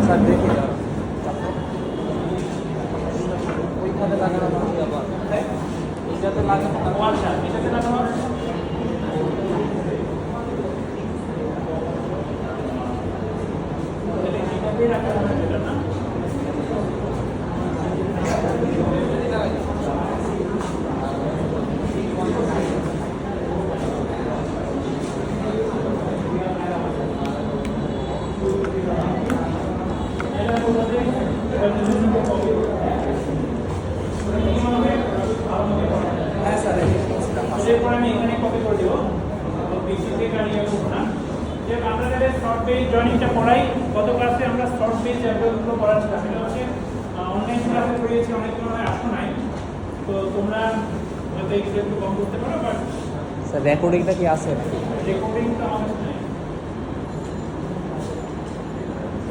Sir দেখে ওইখানে লাগানো হবে আবার এইটাতে লাগানো আচ্ছা এটাতে লাগানো হ্যাঁ স্যার এরপর আমি এখানে কপি করে দেবো পিসিতে কানিয়ে করবো না যে আমরা যাদের শর্ট পেজ জয়েনিংটা পড়াই গত ক্লাসে আমরা শর্ট পেজ অ্যালগরিদমগুলো পড়াচ্ছিলাম এটা হচ্ছে অনলাইন ক্লাসে পড়িয়েছি অনেকগুলো আসো নাই তো তোমরা হয়তো একটু কম করতে পারো বাট স্যার রেকর্ডিংটা কি আছে রেকর্ডিংটা আমার কাছে নেই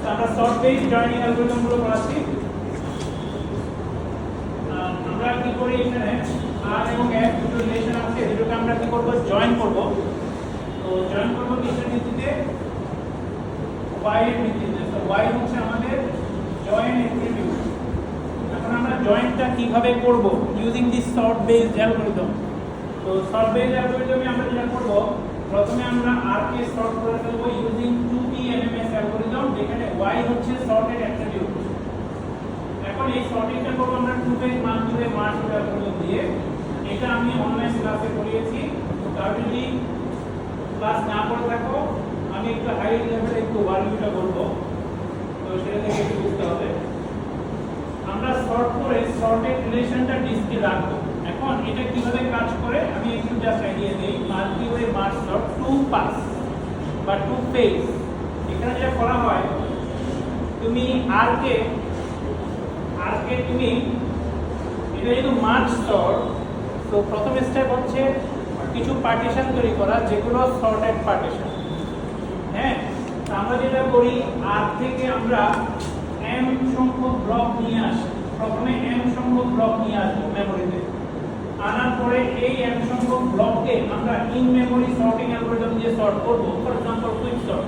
তো আমরা শর্ট পেজ জয়েনিং অ্যালগরিদমগুলো পড়াচ্ছি আমরা কি করি এখানে আর এবং এক দুটো রিলেশন আছে যেটাকে আমরা কি করব জয়েন করব তো জয়েন করব কিসের ভিত্তিতে y এর ভিত্তিতে তো y হচ্ছে আমাদের জয়েন অ্যাট্রিবিউট এখন আমরা জয়েনটা কিভাবে করব using this sort based algorithm তো সর্ট বেসড অ্যালগরিদমে আমরা যেটা করব প্রথমে আমরা r কে সর্ট করে ফেলব ইউজিং 2p MMS অ্যালগরিদম যেখানে y হচ্ছে সর্টেড অ্যাট্রিবিউট এখন এই সর্টিংটা করব আমরা 2 পেজ মান ধরে মার্জ অ্যালগরিদম দিয়ে এটা আমি অনলাইন ক্লাসে পড়িয়েছি তার যদি ক্লাস না করে থাকো আমি একটু হাই লেভেলে একটু ওভারভিউটা করব তো সেটা থেকে একটু বুঝতে হবে আমরা সর্ট করে সর্টেড রিলেশনটা ডিসকে রাখবো এখন এটা কিভাবে কাজ করে আমি একটু জাস্ট আইডিয়া দেই multi way merge sort two pass বা টু পেজ এখানে যেটা করা হয় তুমি আর কে তুমি এটা যেহেতু মার্জ সর্ট তো প্রথম স্টেপ হচ্ছে কিছু পার্টিশন তৈরি করা যেগুলো সর্টেড পার্টিশন হ্যাঁ আমরা যেটা করি আর থেকে আমরা m সংখ্যক ব্লক নিয়ে আসি প্রথমে m সংখ্যক ব্লক নিয়ে আসবো মেমোরিতে আনার পরে এই m সংখ্যক ব্লককে আমরা ইন মেমোরি সর্টিং অ্যালগরিদম দিয়ে সর্ট করব ফর एग्जांपल কুইক সর্ট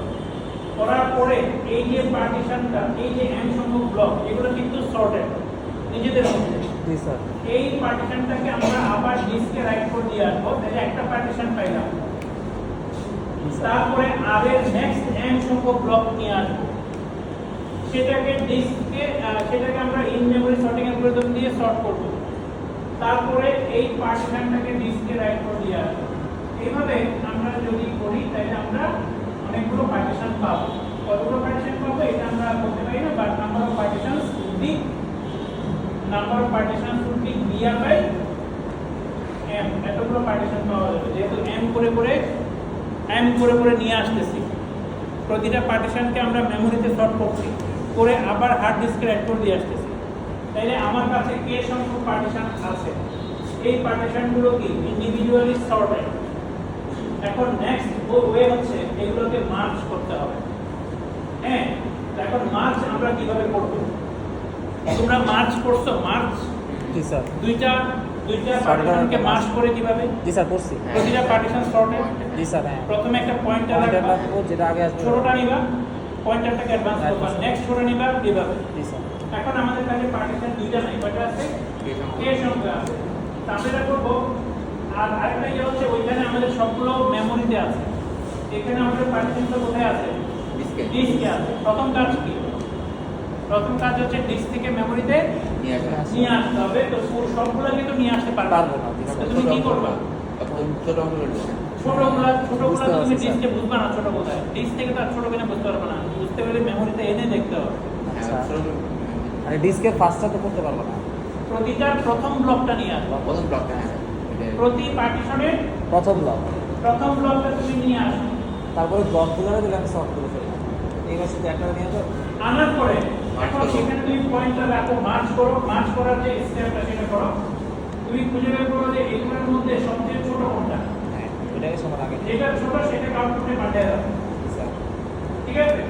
করার পরে এই যে পার্টিশনটা এই যে m সংখ্যক ব্লক এগুলো কিন্তু সর্টেড নিজেদের মধ্যে জি স্যার এই পার্টিশনটাকে আমরা আবার ডিস্কে রাইট করে দিয়ে আসবো তাহলে একটা পার্টিশন পাইলাম তারপরে আর এর নেক্সট m সংখ্যক ব্লক নিয়ে আসবো সেটাকে সেটাকে আমরা ইন মেমরি সর্টিং অ্যালগরিদম দিয়ে সর্ট করব তারপরে এই পার্টিশনটাকে ডিস্কে রাইট করে দিয়ে আসবো এইভাবে আমরা যদি করি তাহলে আমরা অনেকগুলো পার্টিশন পাবো কতগুলো পার্টিশন পাবো এটা আমরা বলতে পারি না but number of partitions would be clear by m এতগুলো পার্টিশন পাওয়া যাবে যেহেতু m করে করে নিয়ে আসতেছি প্রতিটা পার্টিশনকে আমরা মেমোরিতে সর্ট করছি করে আবার হার্ড ডিস্কে রাইট করে দিয়ে আসতেছি তাইলে আমার কাছে k সংখ্যক পার্টিশন আছে এই পার্টিশনগুলো কি ইন্ডিভিজুয়ালি সর্টেড এখন নেক্সট ওয়ে হচ্ছে এগুলোকে মার্জ করতে হবে হ্যাঁ এখন মার্জ আমরা কিভাবে করব তোমরা মার্জ করছো মার্জ জি স্যার দুইটা পার্টিশনকে মার্জ করে কিভাবে জি স্যার করছি প্রতিটা পার্টিশন সর্টেড জি স্যার হ্যাঁ প্রথমে একটা পয়েন্টার রাখবো যেটা আগে আসবে ছোটটা নিবা পয়েন্টারটাকে অ্যাডভান্স করবা নেক্সট ছোট নিবা এইভাবে জি স্যার এখন আমাদের কাছে পার্টিশন দুইটা নাই কয়টা আছে k সংখ্যা আছে তাহলে এটা করব আর আরেকটা ইয়ে হচ্ছে ওইখানে আমাদের সবগুলো মেমোরিতে আছে এখানে আমাদের পার্টিশনটা কোথায় আছে ডিস্কে আছে প্রথম কাজ কি প্রথম কাজ হচ্ছে ডিস্ক থেকে মেমোরিতে নিয়ে আসতে হবে তো সবগুলো কিন্তু নিয়ে আসতে পারবে না তুমি কি করবা ছোটগুলো তুমি ডিস্কে বুঝবা না ছোট কোথায় ডিস্ক থেকে তো ছোট কিনা বুঝতে পারবে না বুঝতে গেলে মেমোরিতে এনে দেখতে হবে মানে ডিস্কের ফার্স্টটা তো করতে পারবো না প্রতিটা প্রথম ব্লকটা নিয়ে আসবা প্রথম ব্লকটা প্রতি পার্টিশনের প্রথম ব্লকটা তুমি নিয়ে আসবে তারপরে ব্লকগুলো দিলে আমি সর্ট করে ফেলবো এইবার শুধু একটা নিয়ে যাবো আনার পরে এখন সেখানে তুমি পয়েন্টটা রাখো মার্চ করার যে স্টেপটা সেটা করো তুমি খুঁজে বের করো যে এগুলোর মধ্যে সবচেয়ে ছোট কোনটা হ্যাঁ এটাকে সমান আগে যেটা ছোট সেটাকে আউটপুটে পাঠিয়ে দাও ঠিক আছে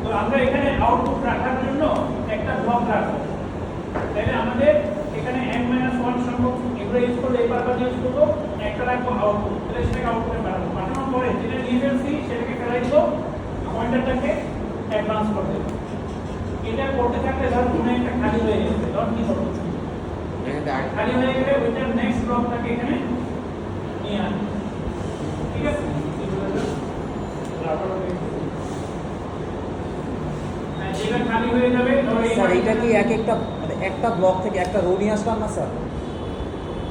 তো আমরা এখানে আউটপুট রাখার জন্য একটা ব্লক রাখবো তাহলে আমাদের এখানে n-1 সংখ্যক এগুলো ইউজ করলে এই পারপাস ইউজ করবো একটা রাখবো আউটপুট তাহলে সেটাকে আউটপুটে পাঠানোর পরে যেটা নিয়ে ফেলছি সেটাকে ফেলাই দেবো পয়েন্টারটাকে অ্যাডভান্স করতে হবে। এটা করতে থাকলে ধর কোনো একটা খালি হয়ে গেছে, ধর কি করবো খালি হয়ে গেলে ওইটার নেক্সট ব্লকটাকে এখানে নিয়ে আনবে, ঠিক আছে? যেটা খালি হয়ে যাবে ধর এই স্যার এটা কি এক একটা মানে একটা ব্লক থেকে একটা রো নিয়ে আসলাম না স্যার?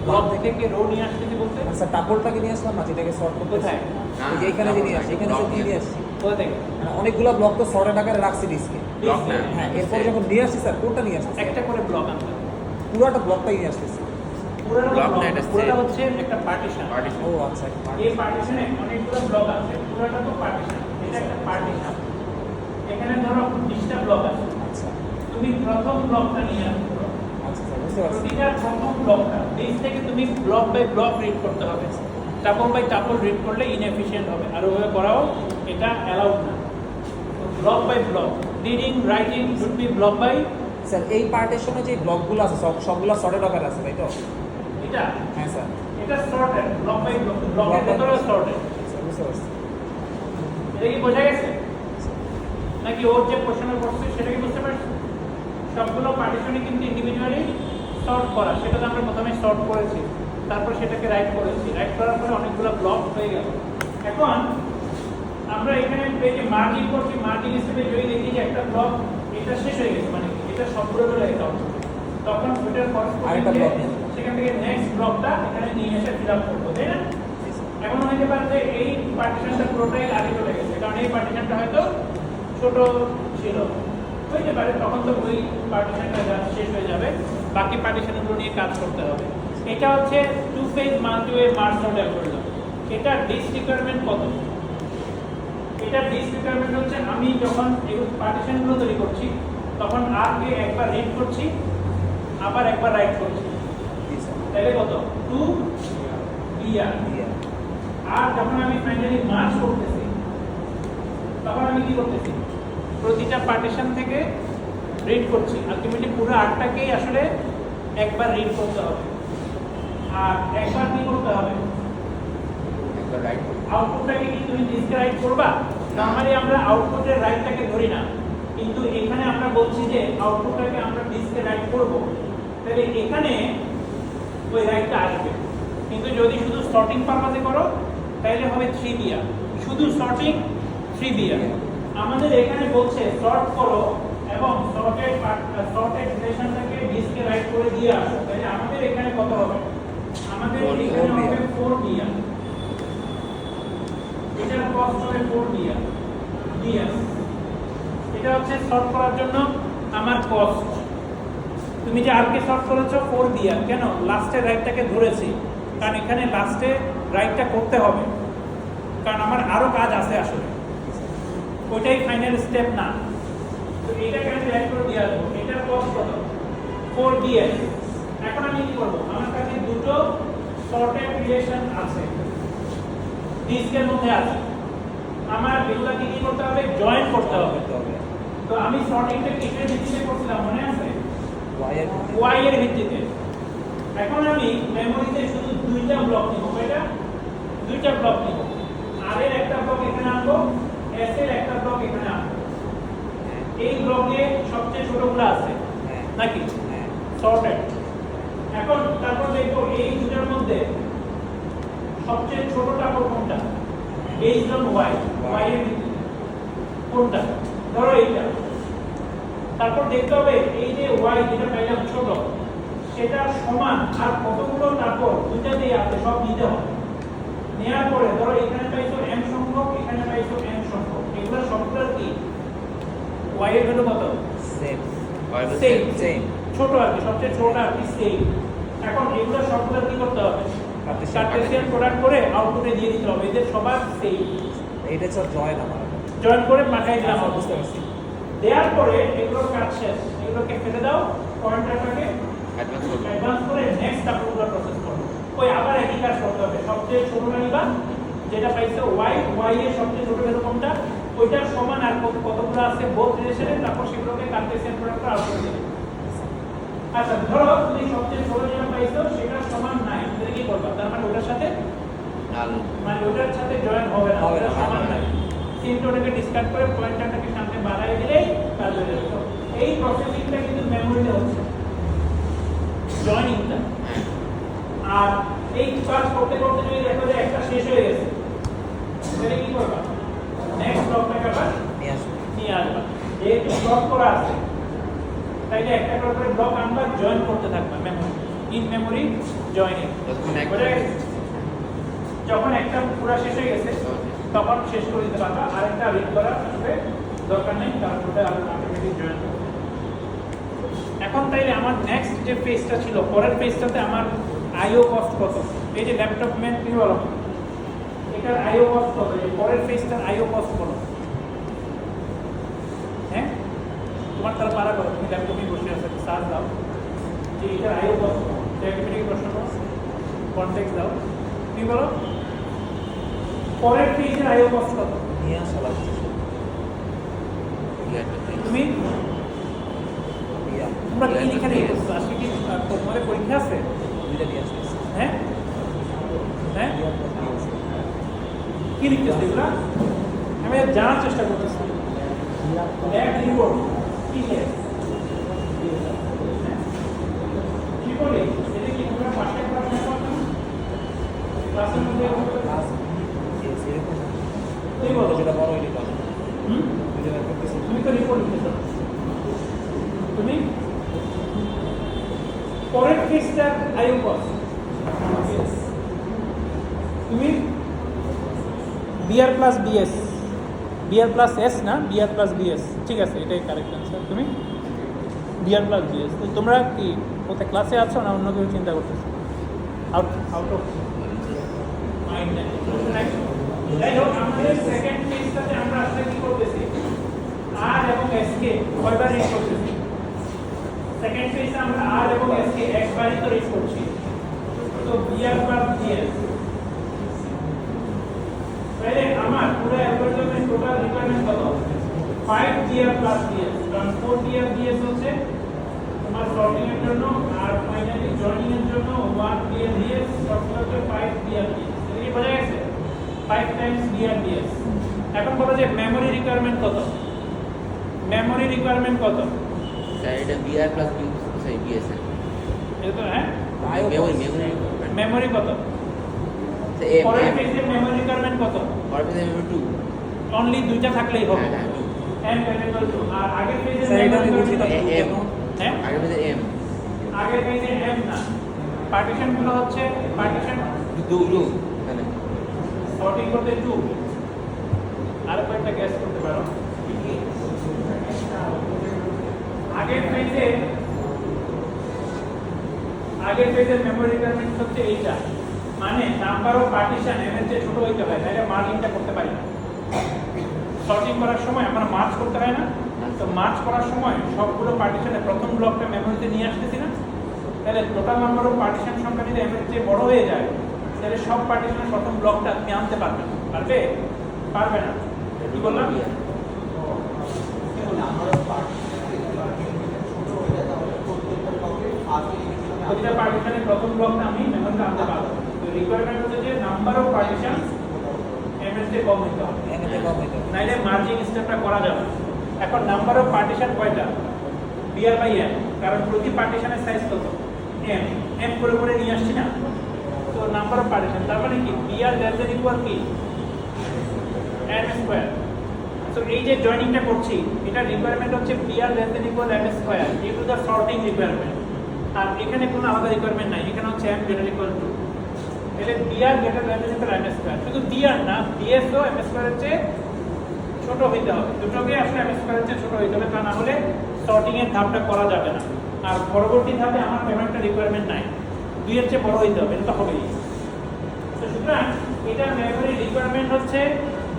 ব্লক থেকে রো নিয়ে আসতে বলতে স্যার টাপলটাকে নিয়ে আসলাম না যেটাকে শর্ট করতে কোথায়? এই যে এখানে যে নিয়ে আসছি এখানে যে নিয়ে আসছি কোথা থেকে? মানে অনেকগুলো ব্লক তো শর্টের আকারে রাখছি ডিস্কে। ব্লক না হ্যাঁ এরপরে যখন নিয়ে আসছি স্যার কোনটা নিয়ে আসছি? একটা করে ব্লক আনতে হবে। পুরোটা ব্লকটাই নিয়ে আসতেছি। পুরোটা ব্লক ব্লক না, এটা পুরোটা set। হচ্ছে একটা পার্টিশন। ও আচ্ছা এই পার্টিশনে অনেকগুলো ব্লক আছে, পুরোটা তো পার্টিশন, এটা একটা পার্টিশন। এখানে ধরো 20টা ব্লক আছে, আচ্ছা তুমি প্রথম ব্লকটা নিয়ে আসছো, আচ্ছা স্যার বুঝতে পারছি। প্রতিটা প্রথম ব্লকটা বেস থেকে তুমি ব্লক বাই ব্লক রিড করতে হবে। টাপল বাই টাপল রিড করলে ইনএফিশিয়েন্ট হবে, আর ওভাবে করাও এটা অ্যালাউড না। Block by block reading writing should be block by. Sir এই পার্টিশনে যে ব্লকগুলো আছে সবগুলো শর্টেড আকারে আছে তাই তো? এটা হ্যাঁ স্যার এটা সর্টেড ব্লক বাই ব্লক, ব্লকের ভেতরে সর্টেড। স্যার বুঝতে পারছি। এটা কি বোঝা গেছে নাকি ওর যে কোশ্চেনে পড়ছে সেটা কি বুঝতে পারছো? সবগুলো পার্টিশনে কিন্তু ইন্ডিভিজুয়ালি সর্ট করা, সেটা তো আমরা প্রথমে সর্ট করেছি, তারপর সেটাকে রাইট করেছি, রাইট করার পরে অনেকগুলো ব্লক হয়ে গেল। এখন আমরা এখানে পেজে মার্জিং করছি, মার্জিং হিসেবে যদি দেখি যে একটা ব্লক এটা শেষ হয়ে গেছে, মানে এটা সবগুলো চলে গেছে, তখন ওইটার আরেকটা block নিয়ে সেখান থেকে নেক্সট ব্লকটা এখানে নিয়ে এসে ফিল আপ করবো, তাই না? এখন হতে পারে যে এই পার্টিশনটা পুরোটাই আগে চলে গেছে, কারণ এই পার্টিশনটা হয়তো ছোট ছিল, হইতে পারে তখন তো ওই পার্টিশনটা শেষ হয়ে যাবে, বাকি পার্টিশনগুলো নিয়ে কাজ করতে হবে। এটা হচ্ছে two phase multiway merge node algorithm. এটা ডিস্ক রিকোয়ারমেন্ট কত? এটা ডিস্ক রিকোয়ারমেন্ট হচ্ছে আমি যখন এই পার্টিশনগুলো তৈরি করছি তখন আর কে একবার রিড করছি, আবার একবার রাইট করছি, জি স্যার। তাহলে কত? 2 বিআর। দিয়ে আর যখন আমি ফাইনালি মার্জ করতেছি তখন আমি কি করতেছি? প্রতিটা পার্টিশন থেকে রিড করছি, আলটিমেটলি পুরো আটটাকেই আসলে একবার রিড করতে হবে। আর একবার কি করতে হবে? একবার রাইট আউটপুটটাকে কি তুমি ডিসকে রাইট করবা? নরমালি আমরা আউটপুটের রাইটটাকে ধরি না, কিন্তু এখানে আমরা বলছি যে আউটপুটটাকে আমরা ডিসকে রাইট করব, তাহলে এখানে ওই রাইটটা আসবে। কিন্তু যদি শুধু সর্টিং পারপাসে করো তাহলে হবে 3 বিআর, শুধু সর্টিং 3 বিআর। আমাদের এখানে বলছে সর্ট করো এবং সর্টেড রিলেশনটাকে ডিসকে রাইট করে দিয়ে আসো, তাহলে আমাদের এখানে কত হবে? আমাদের এখানে হবে 4 বিআর, এটার কস্ট হবে 4 বিআর। বিআর এটা হচ্ছে সর্ট করার জন্য আমার কস্ট। তুমি যে আর কে সর্ট করেছো 4 বিআর, কেন? লাস্টের রাইটটাকে ধরেছি, কারণ এখানে লাস্টে রাইটটা করতে হবে, কারণ আমার আরো কাজ আছে আসলে, ওইটাই ফাইনাল স্টেপ না। তো এটাকে আমি রাইট করে দিয়ে আসবো, এটার কস্ট কত? 4 বিআর। এখন আমি কি করবো? আমার কাছে দুটো সর্টেড রিলেশন আছে, ডিস্কের মধ্যে আছে, আমার এগুলাকে কি করতে হবে? জয়েন করতে হবে। তো আমি সর্টিংটা কিসের ভিত্তিতে করছিলাম মনে আছে? ওয়াই এর ভিত্তিতে। এখন আমি মেমোরিতে শুধু দুইটা ব্লক নিব, কয়টা? দুইটা ব্লক নিব, আর এর একটা ব্লক এখানে আনবো, এস এর একটা ব্লক এখানে আনবো। এই ব্লকে সবচেয়ে ছোটগুলো আছে নাকি সর্টেড। এখন তারপর দেখবো এই দুটার মধ্যে সবচেয়ে ছোটটা কোনটা, বেসড অন ওয়াই, ওয়াই এর ভিত্তিতে কোনটা, ধরো এইটা। তারপর দেখতে হবে এই যে ওয়াই যেটা পাইলাম ছোট, সেটা সমান আর কতগুলো তারপর দুটাতেই আছে সব নিতে হবে। নেওয়ার পরে ধরো এখানে পাইছো m সংখ্যক, এখানে পাইছো n সংখ্যক, এগুলো সবগুলোর কি ওয়াই এর ভ্যালু কত? সেম সেম সেম ছোট আর কি, সবচেয়ে ছোট আর কি সেম। এখন এগুলো সবগুলোর কি করতে হবে? কার্টেসিয়ান প্রোডাক্ট করে আউটপুটে দিয়ে দিতে হবে, এদের সবার সেম। এইটা স্যার জয়েন আমার জয়েন করে পাঠিয়ে দিলাম, বুঝতে পারছি। দেওয়ার পরে এগুলোর কাজ শেষ, এগুলোকে ফেলে দাও, পয়েন্টারটাকে অ্যাডভান্স করব অ্যাডভান্স করে নেক্সট আপনারা প্রসেস করো। ওই আবার একই কাজ করতে হবে, সবচেয়ে ছোটটা নিবা, যেটা পাইছো ওয়াই, ওয়াই এর সবচেয়ে ছোট ভ্যালু কোনটা, ওইটার সমান আর কতগুলো আছে বোথ রিলেশনে, তারপর সেগুলোকে কার্টেসিয়ান প্রোডাক্ট করে আউটপুট দিবে। আচ্ছা ধরো তুমি সবচেয়ে ছোট যেটা পাইছো সেটা সমান নাই, তাহলে কি করবা? তার মানে ওটার সাথে নাল মানে ওটার সাথে জয়েন হবে না, হবে না, ওটার সমান হবে না। নাই। সিম্পলি ওটাকে ডিসকার্ড করে পয়েন্টারটাকে সামনে বাড়ায় দিলেই কাজ হয়ে যাবে। তো এই প্রসেসিংটা কিন্তু মেমোরিতে হচ্ছে জয়েনিংটা। আর এই কাজ করতে করতে যদি দেখো যে একটা শেষ হয়ে গেছে, তাহলে কি করবা? নেক্সট ব্লকটাকে আবার নিয়ে আসবা। যেহেতু ব্লক করা আছে, তাইলে একটা করে ব্লক আমরা জয়েন করতে থাকবা মেমোরি, ইন মেমোরি জয়েনিং। যখন একটা পুরো শেষ হয়ে গেছে তখন শেষ করে দিতে পারবা, আর একটা রিড করা আসবে দরকার নেই, তারপরে অটোমেটিক জয়েন করবে। এখন তাইলে আমার নেক্সট যে পেজটা ছিল, পরের পেজটাতে আমার আইও কস্ট কত? এই যে ল্যাপটপ ম্যান কি বলো, এটার আইও কস্ট কত? এই পরের পেজটার আইও কস্ট কত? হ্যাঁ, তোমার তারা পারা করো, তুমি ল্যাপটপে বসে আছো, সার্চ দাও যে এটার আইও কস্ট কত, অটোমেটিক প্রশ্ন কনটেক্সট দাও, তুমি বলো পরের পেজের আইও কস্ট কত? তুমি তোমরা কি লিখে নিয়ে এসেছো? আজকে কি তোমাদের পরীক্ষা আছে? হ্যাঁ হ্যাঁ, কি লিখতেছো এগুলা? আমি জানার চেষ্টা করতেছি। ল্যাব রিপোর্ট কি ল্যাব? কি বলি এটা কি তোমরা পাশে ক্লাসে করছো? ক্লাসের মধ্যে তুমি বলো যেটা বড় হইলে কাজ। তুমি তো রিপোর্ট লিখতেছো, তুমি পরের পেজটার আইও কস্ট তুমি BR plus BS, BR plus S না, বিআর প্লাস বিএস, ঠিক আছে, এটাই কারেক্ট অ্যান্সার। তুমি বিআর প্লাস বিএস। তো তোমরা কি কোথায় ক্লাসে আছো না অন্য কিছু চিন্তা করতেছো? Out of mind. যাই হোক, আমাদের সেকেন্ড পেজটাতে আমরা আসলে কি করতেছি, আর এবং এস কে কয়বার রিড করতেছি? সেকেন্ড পেজে আমরা আর এবং এস কে একবারই তো রিড করছি। তো বিআর প্লাস বিএস, তাহলে আমার পুরো অ্যালগরিদমের টোটাল রিকোয়ারমেন্ট কত? 5 বিআর প্লাস বিএস, কারণ 4 বিআর বিএস হচ্ছে তোমার সর্টিং এর জন্য, আর ফাইনালি জয়েনিং এর জন্য 1 বিআর বিএস, সবগুলো হচ্ছে 5 বিআর বিএস। এটা কি বোঝা গেছে? 5 টাইমস বিআর বিএস। এখন বলো যে মেমোরি রিকোয়ারমেন্ট কত? মেমোরি রিকোয়ারমেন্ট কত? স্যার এটা বিআর প্লাস বিএস এটা তো হ্যাঁ মেমোরি মেমোরি কত? পরের পেজে মেমোরি রিকোয়ারমেন্ট কত? পরের পেজে মেমোরি 2 অনলি দুইটা থাকলেই হবে। হ্যাঁ 2 n ভ্যারিয়েবল 2। আর আগের পেজে স্যার এটা আমি বুঝি না, এম হ্যাঁ আগের পেজে এম আগের পেজে m না, পার্টিশন গুলো হচ্ছে পার্টিশন 2 মানে সর্টিং করতে 2। আর কয়েকটা গ্যাস করতে পারো। আগের পেজের মেমোরি রিকোয়ারমেন্ট হচ্ছে এইটা, মানে নাম্বার অফ পার্টিশন এর চেয়ে ছোট হইতে হয়, তাহলে মার্জিংটা করতে পারি না। সর্টিং করার সময় আমরা মার্জ করতে হয় না, তো মার্জ করার সময় সবগুলো পার্টিশনে প্রথম ব্লকটা মেমোরিতে নিয়ে আসতেছি না, তাহলে টোটাল নাম্বার অফ পার্টিশন সংখ্যা যদি এর চেয়ে বড় হয়ে যায়, তাহলে সব পার্টিশনের প্রথম ব্লকটা তুমি আনতে পারবে না। পারবে না। কি বললাম? প্রতিটা পার্টিশনের প্রথম ব্লকটা আমি মেমোরিতে আনতে পারবো। তো রিকোয়ারমেন্ট হচ্ছে যে নাম্বার অফ পার্টিশন এম এর চেয়ে কম হতে হবে, নাইলে মার্জিং স্টেপটা করা যাবে। এখন নাম্বার অফ পার্টিশন কয়টা? বিআর বাই এম, কারণ প্রতি পার্টিশনের সাইজ কত? এম, এম করে করে নিয়ে আসছি না। তো নাম্বার অফ পার্টিশন তার মানে কি বিআর লেস দ্যান ইকুয়াল কি এম স্কয়ার। সো এই যে জয়েনিংটা করছি, এটা রিকোয়ারমেন্ট হচ্ছে BR less than equal M square, due to the sorting requirement. আর এখানে কোনো আলাদা রিকোয়ারমেন্ট নাই, এখানে হচ্ছে m গ্রেটার ইকুয়াল টু, তাহলে BR greater than equal M square. শুধু বিআর না, বিএস ও এম স্কয়ারের চেয়ে ছোট হইতে হবে, দুটোকে আসলে এম স্কয়ারের চেয়ে ছোট হইতে হবে, তা না হলে সর্টিং এর ধাপটা করা যাবে না। আর পরবর্তী ধাপে আমার পেমেন্টটা রিকোয়ারমেন্ট নাই, 2 এর চেয়ে বড় হইতে হবে, এটা তো হবেই। তো সুতরাং এটা মেমরি রিকোয়ারমেন্ট হচ্ছে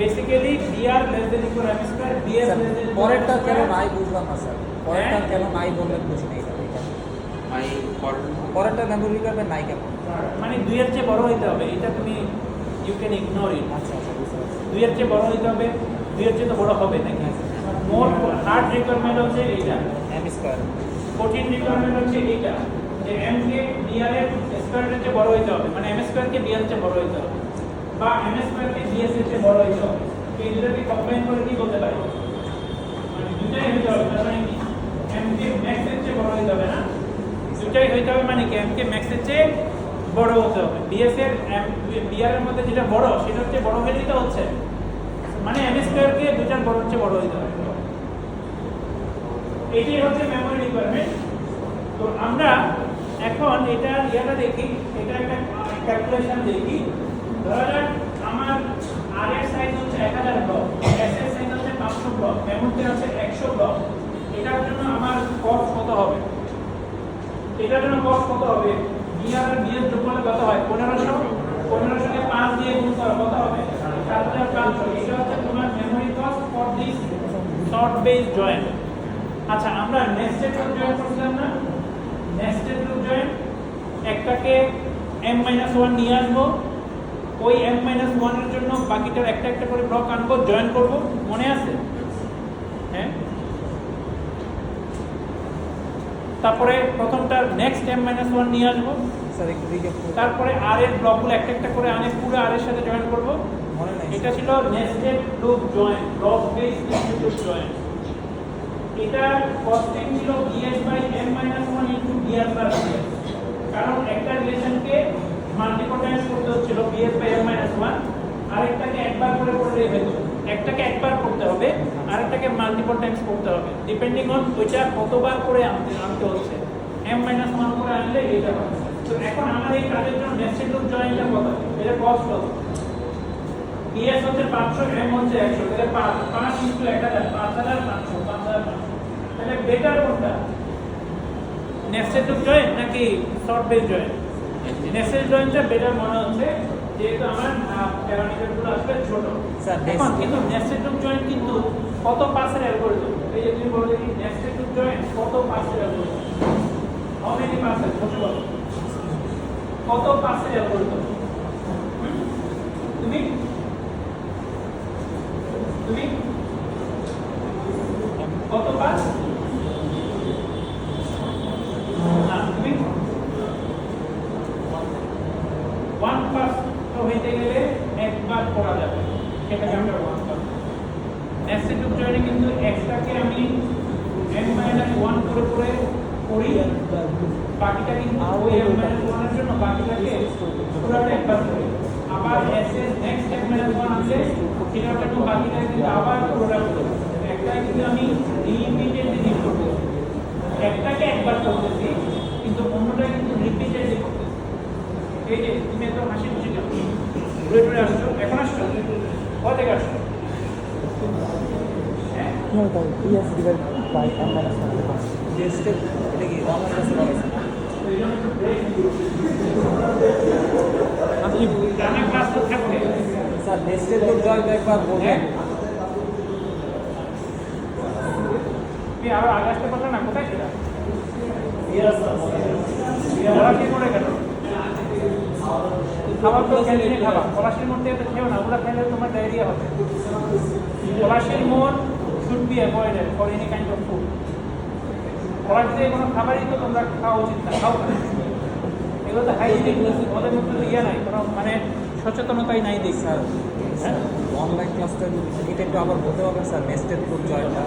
basically BR less than equal M square, BS less than পরেরটা কেন নাই বুঝলাম না স্যার, পরেরটা কেন নাই বললেন বুঝি নাই। মাই পরেরটা মেমোরি রিকোয়ারমেন্ট নাই কেন? মানে 2 এর চেয়ে বড় হইতে হবে, এটা তুমি ইউ ক্যান ইগনোর ইট। আচ্ছা আচ্ছা, বুঝতে পারছি। 2 এর চেয়ে বড় হইতে হবে, 2 এর চেয়ে তো বড় হবে নাকি? মোর হার্ড রিকোয়ারমেন্ট হচ্ছে এইটা, এম স্কয়ার। কঠিন রিকোয়ারমেন্ট হচ্ছে এইটা, যে m কে br এর স্কয়ারের চেয়ে বড় হইতে হবে, মানে m স্কয়ার কে br এর চেয়ে বড় হইতে হবে, বা m স্কয়ার কে bs এর চেয়ে বড় হইতে হবে। এই দুটোকে কম্বাইন করে কি বলতে পারি মানে দুটাই হইতে হবে তার মানে কি m কে max এর চেয়ে বড় হইতে হবে না দুটাই হইতে হবে মানে কি m কে max এর চেয়ে বড় হতে হবে bs এর br এর মধ্যে যেটা বড় সেটা হচ্ছে বড় হইলেই তো হচ্ছে মানে m স্কয়ার কে দুটার বড় হচ্ছে বড় হইতে হবে এটাই হচ্ছে মেমরি রিকোয়ারমেন্ট তো আমরা এখন এটা ইয়াটা দেখি এটা একটা ক্যালকুলেশন দেখি ধরা যাক আমার r এর সাইজ হচ্ছে 1000 ব্লক s এর সাইজ হচ্ছে 500 ব্লক মেমোরিতে আছে 100 ব্লক এটার জন্য আমার কস্ট কত হবে এটার জন্য কস্ট কত হবে br আর bs যোগ করলে কত হয় 1500 কে 5 দিয়ে গুণ করলে কত হবে 7500 এটা হচ্ছে তোমার memory cost for this short base joint আচ্ছা আমরা নেস্টেড লুপ জয়েন্ট করছিলাম না নেস্টেড লুপ জয়েন্ট একটাকে m-1 নিয়ে আসবো ওই m-1 এর জন্য বাকিটার একটা একটা করে ব্লক আনবো জয়েন করব মনে আছে হ্যাঁ তারপরে প্রথমটার নেক্সট m-1 নিয়ে আসবো স্যার একটু রিক্যাপ করুন তারপরে r এর ব্লকগুলো একটা একটা করে আনে পুরো r এর সাথে জয়েন করব মনে নাই এটা ছিল nested loop joint block base nested loop joint এটা কস্টিং ছিল bs/m-1 br/bs কারণ একটা রিলেশনকে মাল্টিপল টাইমস করতে হচ্ছিল bs/m-1 আরেকটাকে একবার করে করলেই হতো একটাকে একবার করতে হবে আরেকটাকে মাল্টিপল টাইমস করতে হবে ডিপেন্ডিং অন ওইটা কতবার করে আনতে হচ্ছে m-1 করে আনলে এটা হবে তো এখন আমাদের এই কাজের জন্য নেস্টেড লুপ জয়েন্টটা কত এটা কস্ট কত bs হচ্ছে 500 m হচ্ছে 100 তাহলে 5 * 1000 5500 তাহলে বেটার কোনটা নেস্টেড লুপ জয়েন্ট নাকি শর্ট বেস জয়েন্ট নেস্টেড জয়েন্টটা বেটার মনে হচ্ছে যেহেতু আমার প্যারামিটারগুলো আসলে ছোট স্যার এখন কিন্তু নেস্টেড লুপ জয়েন্ট কিন্তু কত পাসের অ্যালগরিদম এই যে তুমি বলে দেখি নেস্টেড লুপ জয়েন্ট কত পাসের অ্যালগরিদম হাউ মেনি পাসের বলতে বলো কত পাসের অ্যালগরিদম তুমি তুমি কত পাস তুমি 1 পাস তো হইতে গেলে একবার করা যাবে সেটাকে আমরা 1 পাস নেস্টেড লুপ জয়েন্টে কিন্তু এক্সট্রাকে আমি m-1 করে করে করি বাকিটা কিন্তু ওই m-1 এর জন্য বাকিটাকে পুরোটা একবার করি আবার s এর নেক্সট m-1 আসলে সেটাকে একটু বাকিটা কিন্তু আবার পুরোটা করি একটা কিন্তু আমি রিপিটেডলি ডিল করতে একটাকে একবার করতেছি কিন্তু অন্যটা কিন্তু রিপিটেডলি করতেছি এই যে তুমি একদম হাসি খুশি কেন ঘুরে ঘুরে আসছো এখন আসছো কোথা থেকে আসছো হ্যাঁ yes divided by m-1 nested এটা কি আমার কাছে বলা আছে তো এই জন্য একটু ব্রেক আপনি জানা ক্লাস তো থাকবে স্যার নেস্টেড লুপ জয়েন্ট একবার বলবেন তুমি আরো আগে আসতে পারলে না কোথায় ছিল ওরা কি করে গেল খাবার তো ক্যান্টিনে খাবার পলাশির মধ্যে তো খেও না ওগুলো খেলে তোমার ডায়রিয়া হবে পলাশির মোড় should be avoided for any kind of food পলাশ দিয়ে কোনো খাবারই তো তোমরা খাওয়া উচিত না খাও না এগুলো তো হাইজিনিক ওদের মধ্যে তো ইয়ে নাই কোনো মানে সচেতনতাই নাই দেখি স্যার অনলাইন ক্লাসটা এটা একটু আবার বলতে পারবেন স্যার নেস্টেড লুপ জয়েন্টটা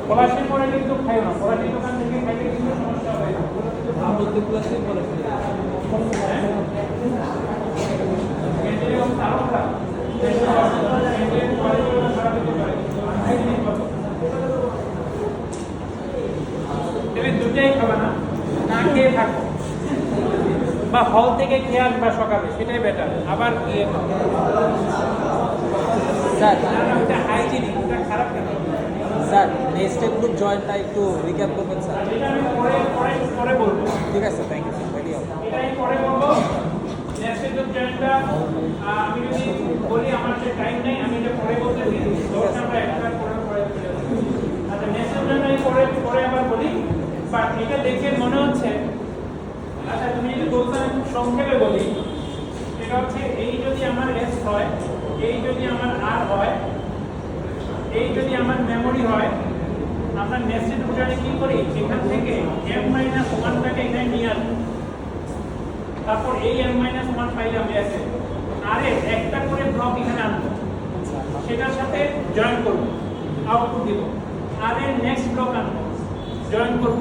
পলাশির মোড়ে কিন্তু খাইও না পলাশির দোকান থেকে খাইলে কিন্তু সমস্যা হবে প্রত্যেক ক্লাসে বলে তুমি দুটাই খাবে না না খেয়ে থাকো বা হল থেকে খেয়ে আসবা সকালে সেটাই বেটার আবার গিয়ে স্যার ওটা হাইজিনিক ওটা খারাপ কেন স্যার নেস্টেড লুপ জয়েন্টটা একটু রিক্যাপ করবেন স্যার এটা আমি পরে বলবো ঠিক আছে থ্যাংক ইউ স্যার ভেরি এটা আমি পরে বলবো নেক্সট লুপ জয়েন্টটা আমি যদি বলি আমার যে টাইম নেই আমি এটা পরে বলতে দিই ধরুন আমরা একবার পরে আচ্ছা নেক্সট লুপ জয়েন্ট আমি পরে আবার বলি বাট এটা দেখে মনে হচ্ছে আচ্ছা তুমি যদি বলতে সংক্ষেপে বলি এটা হচ্ছে এই যদি আমার s হয় এই যদি আমার r হয় এই যদি আমার মেমরি হয় আমরা নেস্টেড লুপ জয়েন্টে কি করি এখান থেকে m-1 টাকে এখানে নিয়ে আসবো তারপর এই m-1 পাইলাম s আর একটা করে ব্লক এখানে আনবো সেটার সাথে জয়েন করব, আউটপুট দিব। আর এর নেক্সট ব্লক আনবো, জয়েন করব।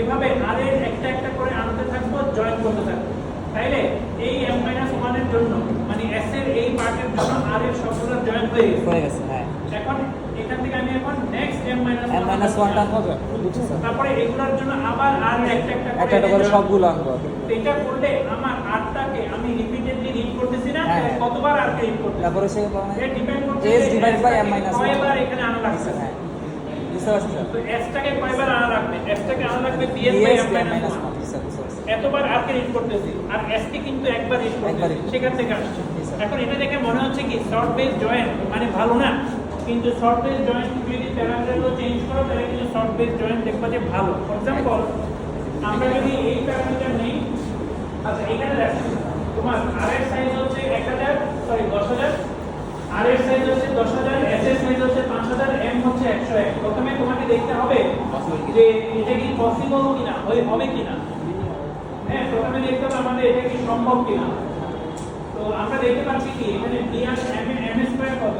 এভাবে আর এর একটা একটা করে আনতে থাকবো, জয়েন করতে থাকবো। তাইলে এই m-1 এর জন্য মানে s এর এই পার্টের জন্য আর এর সবগুলো জয়েন হয়ে গেছে। হয়ে গেছে, হ্যাঁ। এখন এখান থেকে আমি এখন নেক্সট m-1 টা হবে, বুঝছি স্যার। তারপরে এগুলোর জন্য আবার আর একটা একটা করে সবগুলো আনবো। এটা করলে আমার আরটাকে আমি রিপিটেডলি রিড করতেছি না, হ্যাঁ। কতবার আরকে রিড করতেছি। তারপরে সে এটা ডিপেন্ড করছে s ডিভাইড বাই m-1 কয়বার এখানে আনা লাগছে। হ্যাঁ, বুঝতে পারছি স্যার। তো s টাকে কয়বার আনা লাগবে? s টাকে আনা লাগবে ds by ds by m-1। m-1, sir, বুঝতে পারছি। এতবার আরকে রিড করতেছি আর s কে কিন্তু একবার রিড একবার করতেছি, read। সেখান থেকে আসছে। জি, স্যার। এখন এটা দেখে মনে হচ্ছে কি শর্ট বেস জয়েন মানে ভালো না, কিন্তু শর্ট বেস জয়েন যদি প্যারামিটারগুলো চেঞ্জ করো তাহলে কিন্তু শর্ট বেস জয়েন দেখবা যে ভালো। ফর এক্সাম্পল আমরা যদি এই প্যারামিটার নেই, আচ্ছা এখানে দেখো তোমার r এর সাইজ হচ্ছে 10,000 r এর সাইজ হচ্ছে 10,000, s এর সাইজ হচ্ছে 5,000, m হচ্ছে 101। প্রথমে তোমাকে দেখতে হবে যে এটা কি পসিবল কিনা, হবে কিনা। হ্যাঁ, প্রথমে দেখতে হবে আমাদের এটা কি সম্ভব কিনা। তো আমরা দেখতে পাচ্ছি কি এখানে dr m স্কয়ার কত,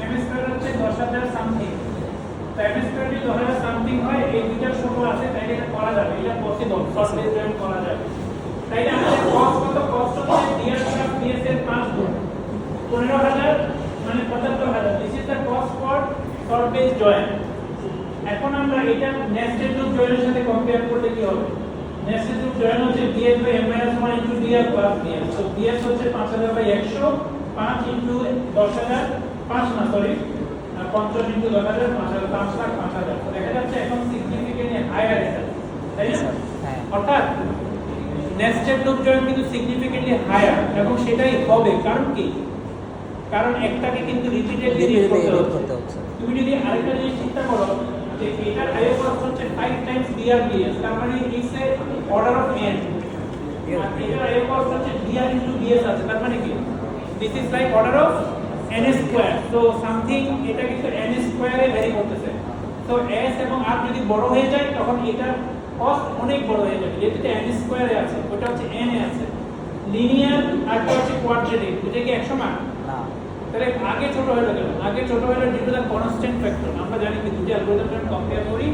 m স্কয়ার হচ্ছে 10,000 সামথিং। তো m স্কয়ার যদি 10,000 সামথিং হয়, এই দুইটার সমূহ আছে, তাই এটা করা যাবে, এটা পসিবল, শর্ট বেস জয়েন করা যাবে। তাইলে আমাদের কস্ট কত, কস্ট হচ্ছে dr প্লাস ds এর 5 গুণ 15,000 মানে 75,000। This is the cost for short base join. এখন আমরা এটা নেস্টেড লুপ জয়েনের সাথে কম্পেয়ার করলে কি হবে? নেস্টেড লুপ জয়েন হচ্ছে ds by m-1 into dr plus ds। তো ds হচ্ছে 5,000 বাই 100, 5 ইনটু 10,000, 5 না সরি, 50 ইনটু 10,000, 5,000, 5,05,000। তো দেখা যাচ্ছে এখন সিগনিফিকেন্টলি হায়ার এটা, তাই না? হ্যাঁ। অর্থাৎ নেস্টেড লুপ জয়েন কিন্তু সিগনিফিকেন্টলি হায়ার, এবং সেটাই হবে। কারণ কি? কারণ একটাকে কিন্তু রিপিটেডলি রিড করতে হচ্ছে। তুমি যদি আরেকটা জিনিস চিন্তা করো যে এটার আইও কস্ট হচ্ছে 5 টাইমস dr ds, তার মানে it's a order of n। আর এটার আইও কস্ট হচ্ছে dr ইনটু ds আছে, তার মানে কি this is like order of n square. So something এটা কিন্তু n স্কয়ারে ভ্যারি করতেছে। তো s এবং r যদি বড় হয়ে যায় তখন এটার কস্ট অনেক বড় হয়ে যাবে, যেহেতু এটা n স্কয়ারে আছে, ওটা হচ্ছে n এ আছে। লিনিয়ার আর হচ্ছে কোয়াড্রেটিক, এটা কি এক সমান না। তাহলে আগে ছোট হলো কেন? আগে ছোট হলো due to the constant factor. আমরা জানি কি দুটো অ্যালগরিদম যখন কম্পেয়ার করি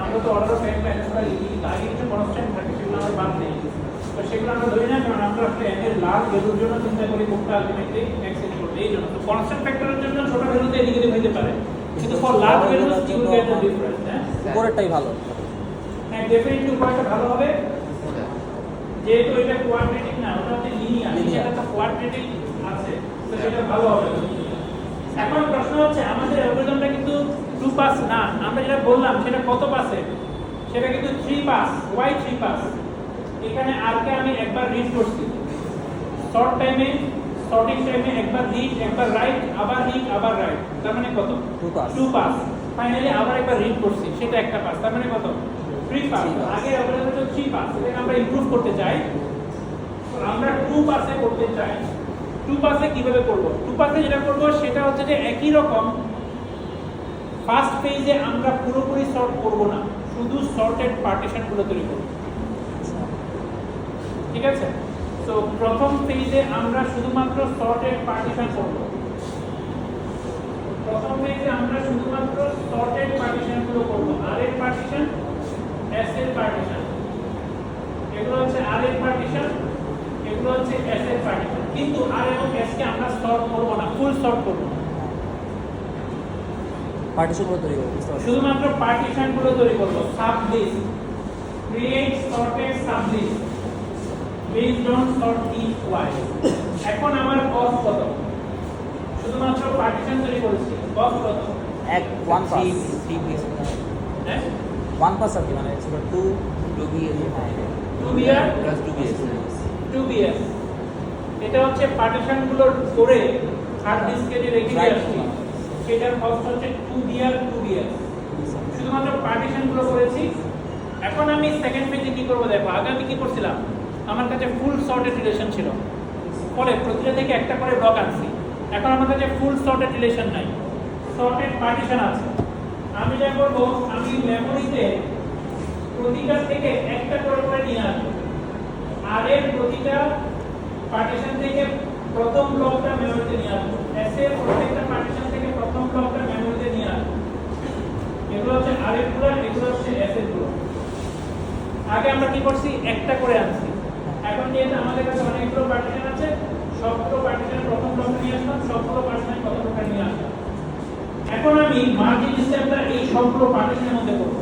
আমরা তো অর্ডার অফ n মাইনাস করে লিখি, আগে কিছু কনস্ট্যান্ট থাকে, সেগুলো আমরা বাদ দেই। তো সেগুলো আমরা ধরি না, কারণ আমরা আসলে n এর লার্জ ভ্যালুর জন্য চিন্তা করি কোনটা আলটিমেটলি ম্যাক্সিমাম করবে। এই জন্য তো কনস্ট্যান্ট ফ্যাক্টরের জন্য ছোট ভ্যালুতে নেগেটিভ হতে পারে, কিন্তু for large values you will get the difference. উপরেরটাই ভালো। হ্যাঁ, ডেফিনেটলি উপরেরটা ভালো হবে, যেহেতু এটা কোয়াড্রেটিক না, ওটা হচ্ছে লিনিয়ার। এটা তো কোয়াড্রেটিক আছে, তো সেটা ভালো হবে। এখন প্রশ্ন হচ্ছে আমাদের অ্যালগরিদমটা কিন্তু 2 পাস না, আমরা যেটা বললাম সেটা কত পাসে? সেটা কিন্তু 3 পাস। why 3 pass? এখানে আর কে আমি একবার রিড করছি, শর্ট টাইমে শর্টিং টাইমে একবার রিড, একবার রাইট, আবার রিড, আবার রাইট, তার মানে কত? 2 পাস। ফাইনালি আবার একবার রিড করছি, সেটা একটা পাস, তার মানে কত? 3 পাস। আগে অ্যালগরিদম তো 3 পাস, এটাকে আমরা ইমপ্রুভ করতে চাই, আমরা 2 পাসে করতে চাই। 2 পাসে কিভাবে করব? 2 পাসে যেটা করব সেটা হচ্ছে যে একই রকম ফার্স্ট পেজে আমরা পুরোপুরি সর্ট করব না, শুধু সর্টেড পার্টিশনগুলো তৈরি করব। ঠিক আছে? তো প্রথম পেজে আমরা শুধুমাত্র সর্টেড পার্টিশন করব। প্রথম পেজে আমরা শুধুমাত্র সর্টেড পার্টিশনগুলো করব। আর এর পার্টিশন, এস এর পার্টিশন, এগুলো হচ্ছে আর এর পার্টিশন, এগুলো হচ্ছে এস এর পার্টিশন। কিন্তু আর এবং এস কে আমরা সর্ট করব না, ফুল সর্ট করব না, পার্টিশনগুলো তৈরি করব, শুধুমাত্র পার্টিশনগুলো তৈরি করব। Sub list, create sorted sub list based on sort if Y. এখন আমার কস্ট কত? শুধুমাত্র পার্টিশন তৈরি করেছি, কস্ট কত? 1 পাস। 3 piece হ্যাঁ, 1 পাস আর কি, মানে ছিল 2 2bs 2br plus 2bs 2bs। এটা হচ্ছে পার্টিশনগুলো করে হার্ড ডিস্কে যে রেখে দিয়ে আসছি, সেটার কস্ট হচ্ছে 2br 2bs। শুধুমাত্র পার্টিশনগুলো করেছি। এখন আমি সেকেন্ড পেজে কি করব দেখো। আগে আমি কি করছিলাম, আমার কাছে ফুল সর্টেড রিলেশন ছিল, পরে প্রতিটা থেকে একটা করে ব্লক আনছি। এখন আমার কাছে ফুল সর্টেড রিলেশন নাই, সর্টেড পার্টিশন আছে। আমি যা করব, আমি মেমোরিতে প্রতিটা থেকে একটা করে নিয়ে আসবো। আর এর প্রতিটা পার্টিশন থেকে প্রথম ব্লকটা মেমোরিতে নিয়ে আসবো, এস এর প্রত্যেকটা পার্টিশন থেকে আমরা কি করছি একটা করে আনছি এখন যেহেতু আমাদের কাছে অনেকগুলো পার্টিশন আছে সবগুলো পার্টিশনের প্রথম ব্লক নিয়ে আসলাম সবগুলো পার্টিশন কত প্রকার নিয়ে আসলাম এখন আমি মার্জিন স্টেপটা এই সবগুলো পার্টিশনের মধ্যে করব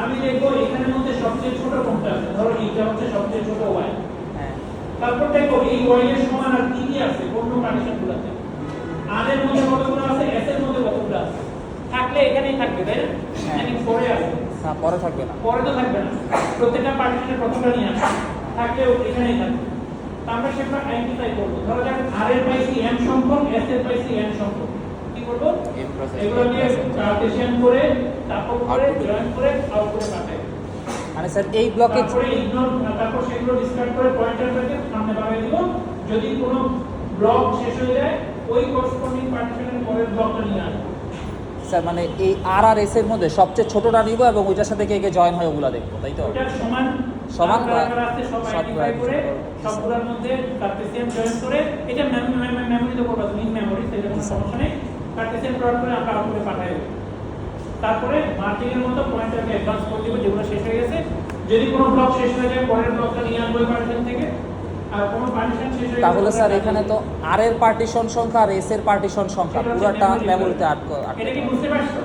আমি দেখবো এখানের মধ্যে সবচেয়ে ছোট কোনটা আছে ধরো এইটা হচ্ছে সবচেয়ে ছোট y হ্যাঁ তারপর দেখো এই y এর সমান আর কি কি আছে কোন পার্টিশনগুলোতে r এর মধ্যে কতগুলো আছে s এর মধ্যে কতগুলো আছে থাকলে এখানেই থাকবে তাই না হ্যাঁ। নাকি পরে আছে না পরে থাকবে না পরে তো থাকবে না প্রত্যেকটা পার্টিশনের প্রথমটা নিয়ে আসবে থাকলেও এখানেই থাকবে তা আমরা সেটা আইডেন্টিফাই করব ধরো যাক r এর পাইছি m সংখ্যক s এর পাইছি n সংখ্যক কি করব M plus n এগুলো দিয়ে কার্টেশিয়ান করে তারপর করে জয়েন করে আউটপুটে পাঠাই মানে স্যার এই ব্লকে তারপরে ইগনোর তারপর সেগুলো ডিসকার্ড করে পয়েন্টারটাকে সামনে বাড়িয়ে দিব যদি কোনো ব্লক শেষ হয়ে যায় ওই করেসপন্ডিং পার্টিশনের পরের ব্লকটা নিয়ে আসবো স্যার মানে এই আর আর এস এর মধ্যে সবচেয়ে ছোটটা নিব এবং ওইটার সাথে কে কে জয়েন হয় ওগুলা দেখবো তাই তো ওটা সমান সমান আছে সব আইডেন্টিফাই করে সবগুলোর মধ্যে কার্টেসিয়ান জয়েন করে এটা মেমোরি তো করবা তুমি মেমোরি সেটা কোনো সমস্যা নেই কার্টেসিয়ান প্রয়োগ করে আমরা আউটপুটে পাঠাই দেব তারপরে মার্জিং এর মতো পয়েন্টারকে অ্যাডভান্স করে দিব যেগুলো শেষ হয়ে গেছে যদি কোনো ব্লক শেষ হয়ে যায় পরের ব্লকটা নিয়ে আসবো ওই পার্টিশন থেকে আর কোনো পার্টিশন শেষ হয়ে তাহলে স্যার এখানে তো আর এর পার্টিশন সংখ্যা আর এস এর পার্টিশন সংখ্যা পুরোটা মেমোরিতে এটা কি বুঝতে পারছো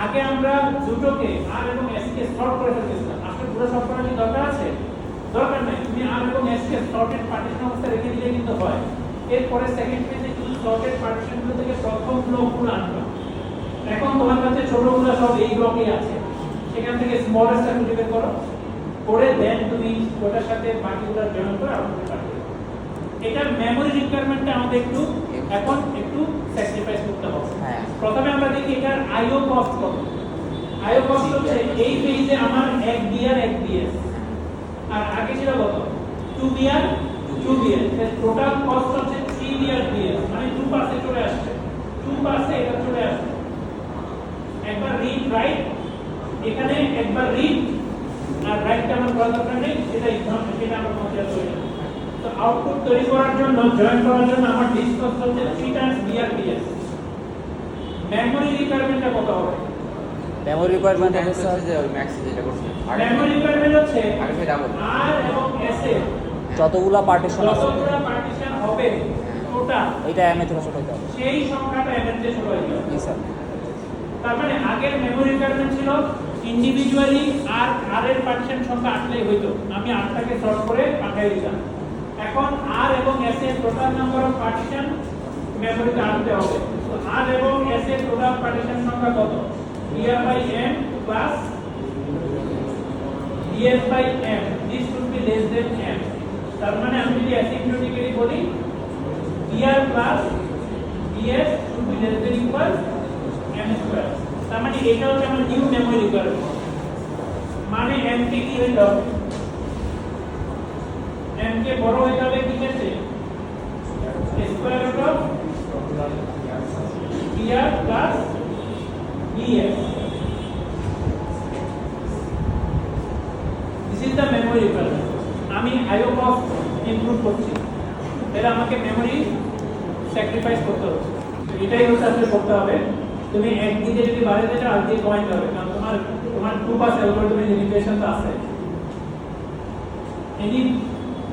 আগে আমরা দুটোকে আর এবং এস কে সর্ট করে ফেলেছিলাম আসলে পুরো সর্ট করার কি দরকার আছে দরকার নাই তুমি আর এবং এস কে সর্টেড পার্টিশন অবস্থায় রেখে দিলে কিন্তু হয় এরপরে সেকেন্ড পেজে শুধু সর্টেড পার্টিশনগুলো থেকে প্রথম ব্লকগুলো আনবা এখন তোমার কাছে ছোটগুলো সব এই ব্লকেই আছে সেখান থেকে স্মলেস্টটা খুঁজে বের করো করে দেন তুমি ওটার সাথে বাকিগুলো জয়েন করে আউটপুটে পাঠিয়ে দাও এটা মেমোরি রিকোয়ারমেন্টটা আমাদের এখন একটু স্যাক্রিফাইস করতে হবে হ্যাঁ প্রথমে আমরা দেখি এটার আইও কস্ট কত আইও কস্ট হচ্ছে এই পেজে আমার 1 বিআর 1 বিএস আর আগে ছিল কত 2 বিআর 2 বিএস এর টোটাল কস্ট হচ্ছে 3 বিআর বিএস মানে 2 পাশে চলে আসছে 2 পাশে এটা চলে আসছে একবার রিড রাইট এখানে একবার রিড আর রাইটটা আমার করা দরকার নেই সেটা সেটা আমরা কনসিডার করি না তো আউটপুট তৈরি করার জন্য জয়েন করার জন্য আমার ডিসকাস হচ্ছে 3 টাইমস বিআর বিএস মেমোরি রিকোয়ারমেন্টটা কত হবে মেমোরি রিকোয়ারমেন্ট Times হচ্ছে হচ্ছে যে ওই ম্যাক্স যেটা করছে মেমোরি রিকোয়ারমেন্ট হচ্ছে আগে থেকে ডাবল আর এবং এস এর যতগুলা পার্টিশন আছে যতগুলো পার্টিশন হবে টোটাল এটা এম এর থেকে ছোট হতে হবে সেই সংখ্যাটা এম এর চেয়ে ছোট হয়ে যাবে জি স্যার তার মানে আগের মেমোরি রিকোয়ারমেন্ট ছিল ইন্ডিভিজুয়ালি আর এর পার্টিশন সংখ্যা 8লাই হইতো আমি 8টাকে সর্ট করে পাঠিয়ে দিতাম এখন আর এবং এস এর টোটাল নাম্বার অফ পার্টিশন মেমোরিতে আনতে হবে তো আর এবং এস এর টোটাল পার্টিশন সংখ্যা কত br by m plus bs by m this should be less than m তার মানে আমি যদি অ্যাসিম্পটোটিক্যালি বলি br plus bs should be less than equal m square তার মানে এটা হচ্ছে আমার নিউ মেমোরি রিকোয়ারমেন্ট মানে m কে কি হইতে হবে m কে বড় হইতে হবে কি ক্ষেত্রে square root of br plus bs this is the memory requirement আমি IO cost ইনক্লুড করছি এটা আমাকে মেমোরি স্যাক্রিফাইস করতে হচ্ছে এটাই হচ্ছে আসলে করতে হবে তুমি একদিকে যদি বাড়াতে চাও আর দিয়ে কমাইতে হবে কারণ তোমার 2 পাস অ্যালগরিদমের লিমিটেশন তো আছে এনি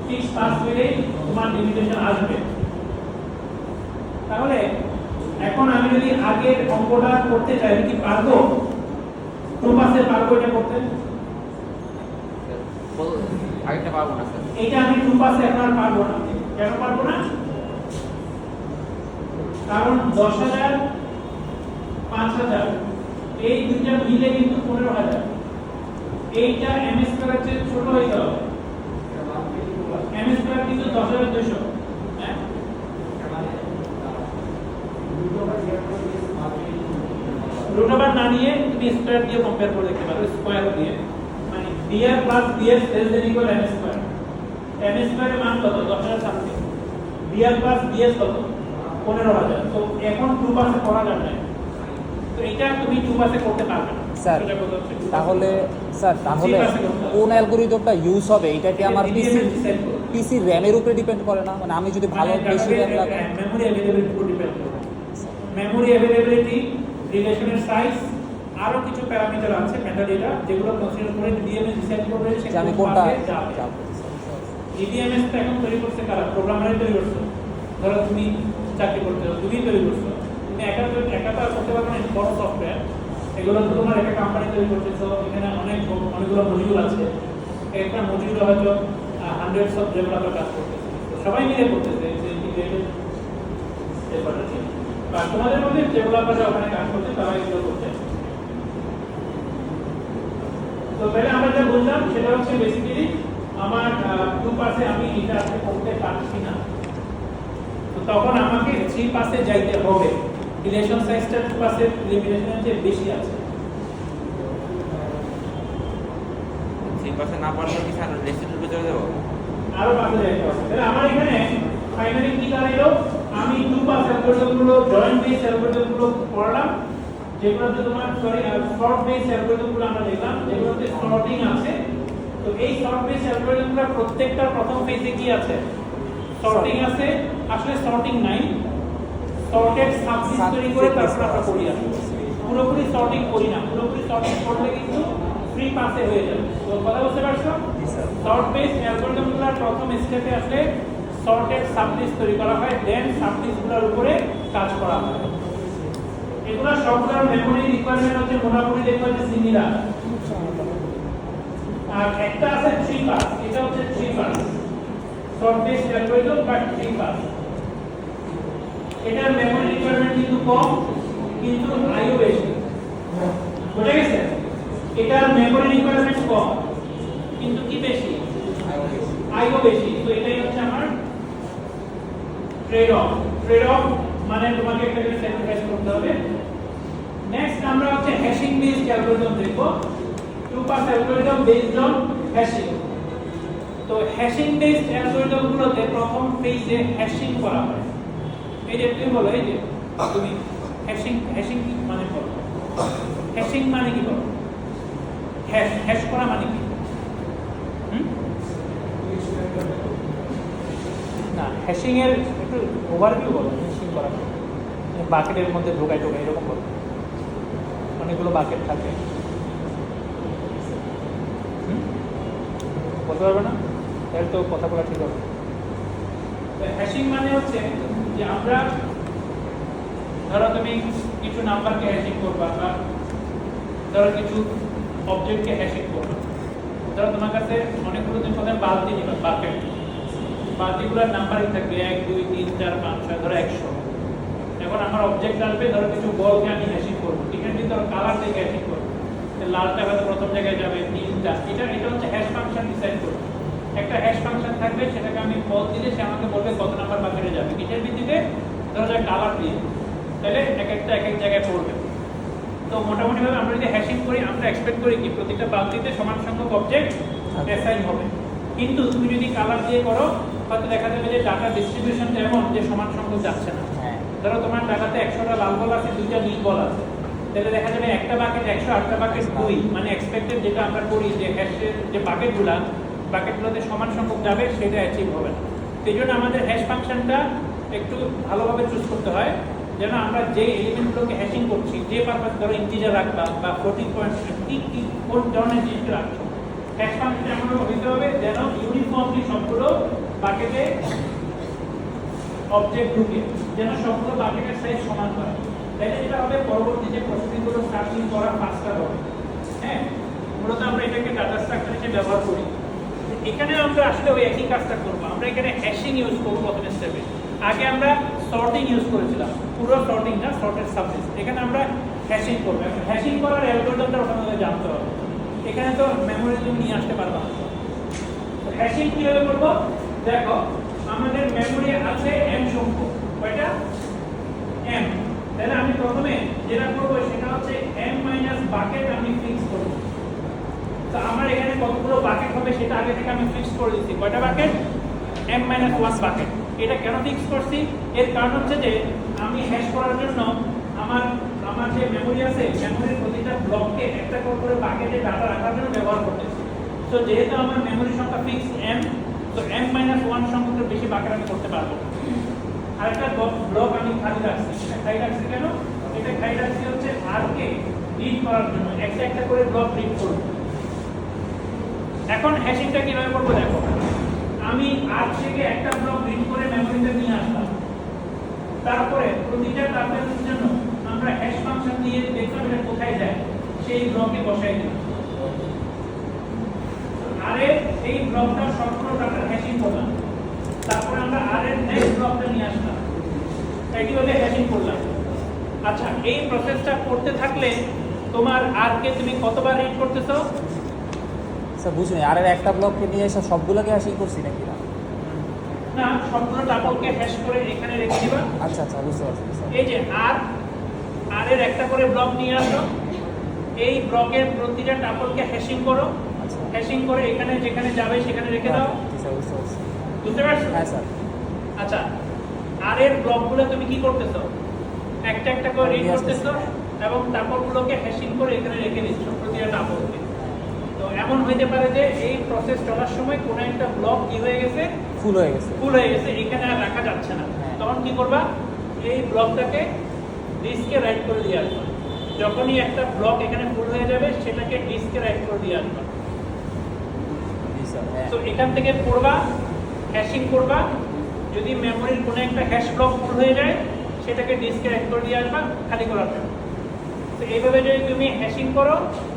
ফিক্স পাস হলে তোমার লিমিটেশন আসবে তাহলে এখন আমি যদি আগের অঙ্কটা করতে চাই আমি কি পারবো 2 পাসে পারবো এটা করতে আগেরটা পারবো না স্যার এটা আমি 2 পাসে এখন আর পারবো না কেন পারবো না কারণ 10000 5000 এই দুইটা মিলে কিন্তু 15000 এইটা m স্কয়ার চেয়ে ছোট হয়ে গেল m স্কয়ার কিন্তু 10200 হ্যাঁ রুট ওভার না নিয়ে তুমি স্কয়ার দিয়ে কম্পেয়ার করে দেখতে পারো স্কয়ার দিয়ে মানে br plus bs less than equal m square m square এর মান কত 10000 সামথিং br plus bs কত 15000 তো এখন 2 পাসে করা যাবে না তো এটা তুমি 2 পাসে করতে পারবে না স্যার তাহলে কোন অ্যালগরিদমটা ইউজ হবে এটা কি আমার পিসি র‍্যামের উপরে ডিপেন্ড করে না মানে আমি যদি ভালো বেশি র‍্যাম লাগাই মেমোরি অ্যাভেলেবিলিটির উপর ডিপেন্ড করে মেমোরি অ্যাভেলেবিলিটি রিলেশনের সাইজ আরো কিছু প্যারামিটার আছে মেটাডেটা যেগুলো কনসিডার করে ডিএমএস ডিসাইড করবে সে যে আমি কোন কোনটা পাথে যাবে। যাবো। ডিএমএস তো এখন তৈরি করছে কারা? প্রোগ্রামারই তৈরি করছে। ধরো তুমি চাকরি করতে চাও, তুমি তৈরি করছো, তুমি একা তো আর করতে পারবে না, বড় সফটওয়্যার এগুলো তো তোমার একটা কোম্পানি তৈরি করতেছো, এখানে অনেকগুলো মডিউল আছে, একটা মডিউল হয়তো হান্ড্রেডস অফ ডেভেলপার কাজ করতেছে, তো সবাই মিলে করতেছে ইন্টিগ্রেটেড ডেভেলপার টিম, বা তোমাদের মধ্যে ডেভেলপাররা ওখানে কাজ করতে তারা এগুলো করতে। তো তাহলে আমরা যা বললাম সেটা হচ্ছে বেসিক্যালি আমার টু পাসে আমি এটা আজকে করতে পারছি না, তো তখন আমাকে থ্রি পাসে যাইতে হবে। রিলেশন সাইজটা টু পাসের লিমিটেশনের চেয়ে বেশি আছে। 3% না পারলে কি স্যার রেসিডেন্ট চলে যাবো? আরো পাশে যাইতে হবে। তাহলে আমার এখানে ফাইনালি কি দাঁড়ালো? আমি টু পাস অ্যালগরিদমগুলো জয়েন্ট বেস অ্যালগরিদমগুলো পড়লাম, যেগুলোতে তোমার শর্ট বেস অ্যালগরিদমগুলো আমরা দেখলাম যেগুলোতে সর্টিং আছে। তো এই শর্ট বেস অ্যালগরিদমগুলো প্রত্যেকটা প্রথম ফেজে কি আছে? সর্টিং আছে। আসলে সর্টিং নাই, সর্টেড সাবলিস্ট তৈরি করে তারপর আমরা করি। আসলে পুরোপুরি সর্টিং করি না, পুরোপুরি সর্টিং করলে কিন্তু ফ্রি পাসে হয়ে যাবে। তো কথা বুঝতে পারছো? শর্ট বেস অ্যালগরিদমগুলো প্রথম স্টেপে আসলে সর্টেড সাবলিস্ট তৈরি করা হয়, দেন সাবলিস্টগুলোর উপরে কাজ করা হয়। এগুলো সবগুলোর মেমরি রিকোয়ারমেন্ট হচ্ছে মোটামুটি দেখবেন যে সিমিলার। আর একটা আছে থ্রি পাস, এটা হচ্ছে three pass short base algorithm but three pass. এটার মেমরি রিকোয়ারমেন্ট কিন্তু কম, কিন্তু আইও বেশি। বুঝা গেছে? এটার মেমরি রিকোয়ারমেন্ট কম, কিন্তু কি বেশি? আইও বেশি। তো এটাই হচ্ছে আমার ট্রেড অফ। ট্রেড অফ মানে তোমাকে একটা জিনিস স্যাক্রিফাইস করতে হবে। নেক্সট আমরা হচ্ছে হ্যাশিং বেসড অ্যালগরিদম দেখব। Two pass algorithm based on hashing. তো হ্যাশিং বেসড অ্যালগরিদমগুলোতে প্রথম ফেজে হ্যাশিং করা হয়। এই যে তুমি বলো, এই যে তুমি হ্যাশিং কি মানে বলো? হ্যাশিং মানে কি বলো? হ্যাশ করা মানে কি? না, হ্যাশিং এর একটু ওভারভিউ বলো। হ্যাশিং করা বাকেটের মধ্যে ঢোকায় এরকম বলো, অনেকগুলো বাকেট থাকে, বলতে পারবে না? তাহলে তো কথা বলা ঠিক হবে। হ্যাশিং মানে হচ্ছে যে আমরা ধরো তুমি কিছু নাম্বারকে হ্যাশিং করবা, বা ধরো কিছু অবজেক্টকে হ্যাশিং করবা। ধরো তোমার কাছে অনেকগুলো তুমি প্রথমে বালতি নিবা, বাকেট, বালতিগুলোর নাম্বারই থাকবে 1 2 3 4 5 6, ধরো 100। এখন আমার অবজেক্ট আসবে, ধরো কিছু বলকে আমি হ্যাশিং করবো, এখানে যদি ধরো কালার থেকে হ্যাশিং করবো, লালটা হয়তো প্রথম জায়গায় যাবে, নীলটা। এটা হচ্ছে হ্যাশ ফাংশন ডিসাইড করবো। একটা হ্যাশ ফাংশন থাকবে, সেটাকে আমি কল দিলে সে আমাকে বলবে কত নাম্বার বাকেটে যাবে, কিসের ভিত্তিতে? ধরো যায় কালার দিয়ে, তাহলে এক এক জায়গায় পড়বে। তো মোটামুটি ভাবে আমরা যদি হ্যাশিং করি, আমরা এক্সপেক্ট করি কি প্রত্যেকটা বালতিতে সমান সংখ্যক অবজেক্ট অ্যাসাইন হবে। কিন্তু তুমি যদি কালার দিয়ে করো, হয়তো দেখা যাবে যে ডাটা ডিস্ট্রিবিউশনটা এমন যে সমান সংখ্যক যাচ্ছে না। ধরো তোমার ডাটাতে 100টা লাল বল আছে, 2টা নীল বল আছে, তাহলে দেখা যাবে একটা বাকেট 100, আটটা বাকেট 2। মানে এক্সপেক্টেড যেটা আমরা করি যে হ্যাশের যে বাকেটগুলোতে সমান সংখ্যক যাবে, সেটা অ্যাচিভ হবে না। সেই জন্য আমাদের হ্যাশ ফাংশনটা একটু ভালোভাবে চুজ করতে হয়, যেন আমরা যে এলিমেন্টগুলোকে হ্যাশিং করছি, যে পারপাস, ধরো ইন্টিজার রাখবা বা ফ্লোটিং পয়েন্ট, কি কোন ধরনের জিনিসটা রাখছো, হ্যাশ ফাংশন এমন হইতে হবে যেন ইউনিফর্মলি সবগুলো বাকেটে অবজেক্ট ঢুকে, যেন সবগুলো বাকেটের সাইজ সমান হয়। তাহলে যেটা হবে, পরবর্তী যে প্রসেসিংগুলো স্টার্টিং করা ফাস্টার হবে। হ্যাঁ, মূলত আমরা এটাকে ডাটা স্ট্রাকচার হিসেবে ব্যবহার করি। এখানে আমরা আসলে ওই একই কাজটা করবো। আমরা এখানে হ্যাশিং ইউজ করবো প্রথম স্টেপে। আগে আমরা সর্টিং ইউজ করেছিলাম, পুরো সর্টিং না, সর্টেড সাবলিস্ট। এখানে আমরা হ্যাশিং করবো। হ্যাশিং করার অ্যালগরিদমটা ওখানে জানতে হবে। এখানে তো মেমোরি তুমি নিয়ে আসতে পারবা না। তো হ্যাশিং কিভাবে করবো? দেখো, আমাদের মেমোরি আছে m সংখ্যক, কয়টা? m। তাহলে আমি প্রথমে যেটা করবো সেটা হচ্ছে m মাইনাস বাকেট আমি ফিক্স করব। তো আমার এখানে কতগুলো বাকেট হবে সেটা আগে থেকে আমি ফিক্স করে দিচ্ছি। কয়টা বাকেট? m minus 1 bucket. এটা কেন ফিক্স করছি? এর কারণ হচ্ছে যে আমি হ্যাশ করার জন্য আমার যে মেমোরি আছে, মেমোরির প্রতিটা ব্লককে একটা করে বাকেটে ডাটা রাখার জন্য ব্যবহার করতেছি। তো যেহেতু আমার মেমোরি সংখ্যা ফিক্স m, তো m মাইনাস 1 সংখ্যকের বেশি বাকেট আমি করতে পারবো না। আরেকটা ব্লক আমি খালি রাখছি। খালি রাখছি কেন? এটা খালি রাখছি হচ্ছে r কে রিড করার জন্য একটা একটা করে ব্লক রিড করব। এখন হ্যাশিংটা কিভাবে করবো দেখো, আমি আর থেকে একটা ব্লক রিড করে মেমোরিতে নিয়ে আসলাম, তারপরে প্রতিটা টাপের জন্য আমরা হ্যাশ ফাংশন দিয়ে দেখলাম এটা কোথায় যায়, সেই ব্লকে বসাই দিলাম। আর এই ব্লকটা সম্পূর্ণ টাকার হ্যাশিং করলাম, তারপরে আমরা আর এর নেক্সট ব্লকটা নিয়ে আসলাম, একইভাবে হ্যাশিং করলাম। আচ্ছা, এই প্রসেসটা করতে থাকলে তোমার আর কে তুমি কতবার রিড করতেছো? স্যার বুঝুন, আর একটা ব্লককে নিয়ে এসে সবগুলোকে হ্যাশিং করছি নাকি না? না, সম্পূর্ণ টাপলকে হ্যাশ করে এখানে রেখে দিবা। আচ্ছা আচ্ছা, বুঝতে পারছি স্যার। এই যে আর এর একটা করে ব্লক নিয়ে আসো, এই ব্লকের প্রতিটা টাপলকে হ্যাশিং করো, আচ্ছা হ্যাশিং করে এখানে যেখানে যাবে সেখানে রেখে দাও। জি স্যার, বুঝতে পারছি। বুঝতে পারছো? হ্যাঁ স্যার। আচ্ছা, আর এর ব্লকগুলো তুমি কি করতেছো? একটা একটা করে রিড নিয়ে করতেছো এবং টাপলগুলোকে হ্যাশিং করে এখানে রেখে দিচ্ছ প্রতিটা টাপলকে। তো এমন হইতে পারে যে এই প্রসেস চলার সময় কোনো একটা ব্লক কি হয়ে গেছে, ফুল হয়ে গেছে। ফুল হয়ে গেছে, এখানে আর রাখা যাচ্ছে না। হ্যাঁ। তখন কি করবা? এই ব্লকটাকে ডিস্কে রাইট করে দিয়ে আসবা। যখনই একটা ব্লক এখানে ফুল হয়ে যাবে সেটাকে ডিস্কে রাইট করে দিয়ে আসবা। জি স্যার। হ্যাঁ তো এখান থেকে পড়বা, হ্যাশিং করবা, যদি মেমোরির কোনো একটা হ্যাশ ব্লক ফুল হয়ে যায় সেটাকে ডিস্কে রাইট করে দিয়ে আসবা খালি করার জন্য। তো এইভাবে যদি তুমি হ্যাশিং করো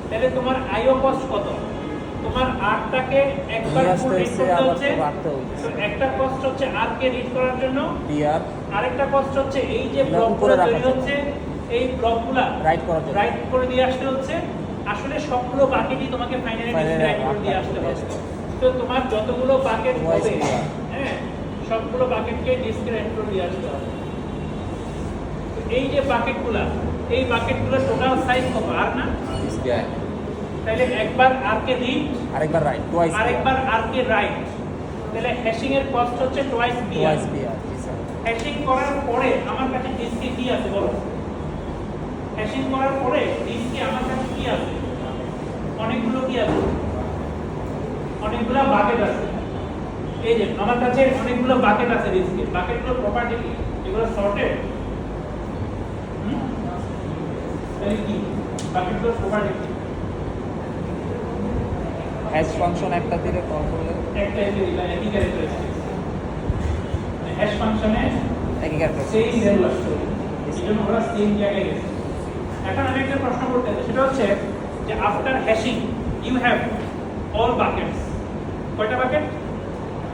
তাহলে তোমার আইও কস্ট কত? তোমার আরটাকে একবার নিয়ে ফুল আসতে রিড হচ্ছে, করতে আবার হচ্ছে। তো রাখতে হচ্ছে। তো একটা কস্ট হচ্ছে আর কে রিড করার জন্য, বিআর আরেকটা কষ্ট হচ্ছে এই যে এগুলো ব্লকগুলো উপরে রাখা তৈরি যাবে। হচ্ছে এই ব্লকগুলা রাইট করার জন্য। রাইট করে দিয়ে আসতে হচ্ছে। আসলে সবগুলো বাকেটই তোমাকে ফাইনালি Finally রাইট করে দিয়ে আসতে হবে। তো তোমার যতগুলো বাকেট Twice হবে, clear. হ্যাঁ, সবগুলো বাকেটকে ডিসকে রাইট করে দিয়ে আসতে হবে। তো এই যে বাকেটগুলা, এই বাকেটগুলোর টোটাল সাইজ কত? আর না, তাহলে একবার আর কে রিড, আরেকবার রাইট, টুয়াইস আরেকবার আর কে রাইট, তাহলে হ্যাশিং এর কস্ট হচ্ছে টুয়াইস বিআর। Twice BR. জি স্যার। হ্যাশিং করার পরে আমার কাছে ডিস্কে কি আছে বলো? হ্যাশিং করার পরে ডিস্কে আমার কাছে কি আছে? অনেকগুলো কি আছে? অনেকগুলো বাকেট আছে। এই যে আমার কাছে অনেকগুলো বাকেট আছে ডিস্কে। বাকেটগুলোর প্রপার্টি কি? এগুলো সর্টেড। তাহলে কি বাকেটগুলোর প্রপার্টি কি? হ্যাশ ফাংশন একটা দিলে কল করলে একটা একই ক্যারেক্টারিস্টিক্স। হ্যাশ ফাংশনে একই ক্যারেক্টার। সেম ভ্যালু আসছে, এই জন্য ওরা সেম জায়গায় গেছে। এখন আমি একটা প্রশ্ন করতে চাই, সেটা হচ্ছে যে after hashing you have all buckets. কয়টা বাকেট?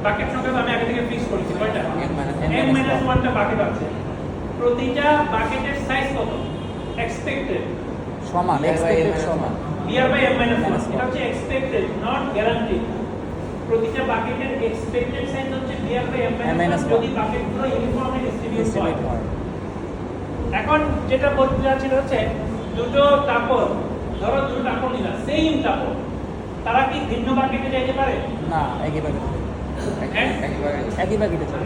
বাকেট সংখ্যা আমি আগে থেকে ফিক্স করেছি। কয়টা? n-1টা বাকেট আছে। প্রতিটা বাকেটের সাইজ কত? এক্সপেক্টেড সমান, এক্সপেক্টেড সমান। br/m-1 এটা হচ্ছে এক্সপেক্টেড, নট গ্যারান্টিড। প্রতিটা বাকেটের এক্সপেক্টেড সাইজ হচ্ছে br/m-1 যদি বাকেটগুলো ইউনিফর্মলি ডিস্ট্রিবিউট এস্টিমেট হয়। হয়। এখন যেটা বলতে যাচ্ছিল হচ্ছে দুটো টাপল, ধরো দুটো টাপল নিলাম, সেম টাপল, তারা কি ভিন্ন বাকেটে যেতে পারে? না, একই প্যাকেটে। হ্যাঁ, একই প্যাকেটে চলে।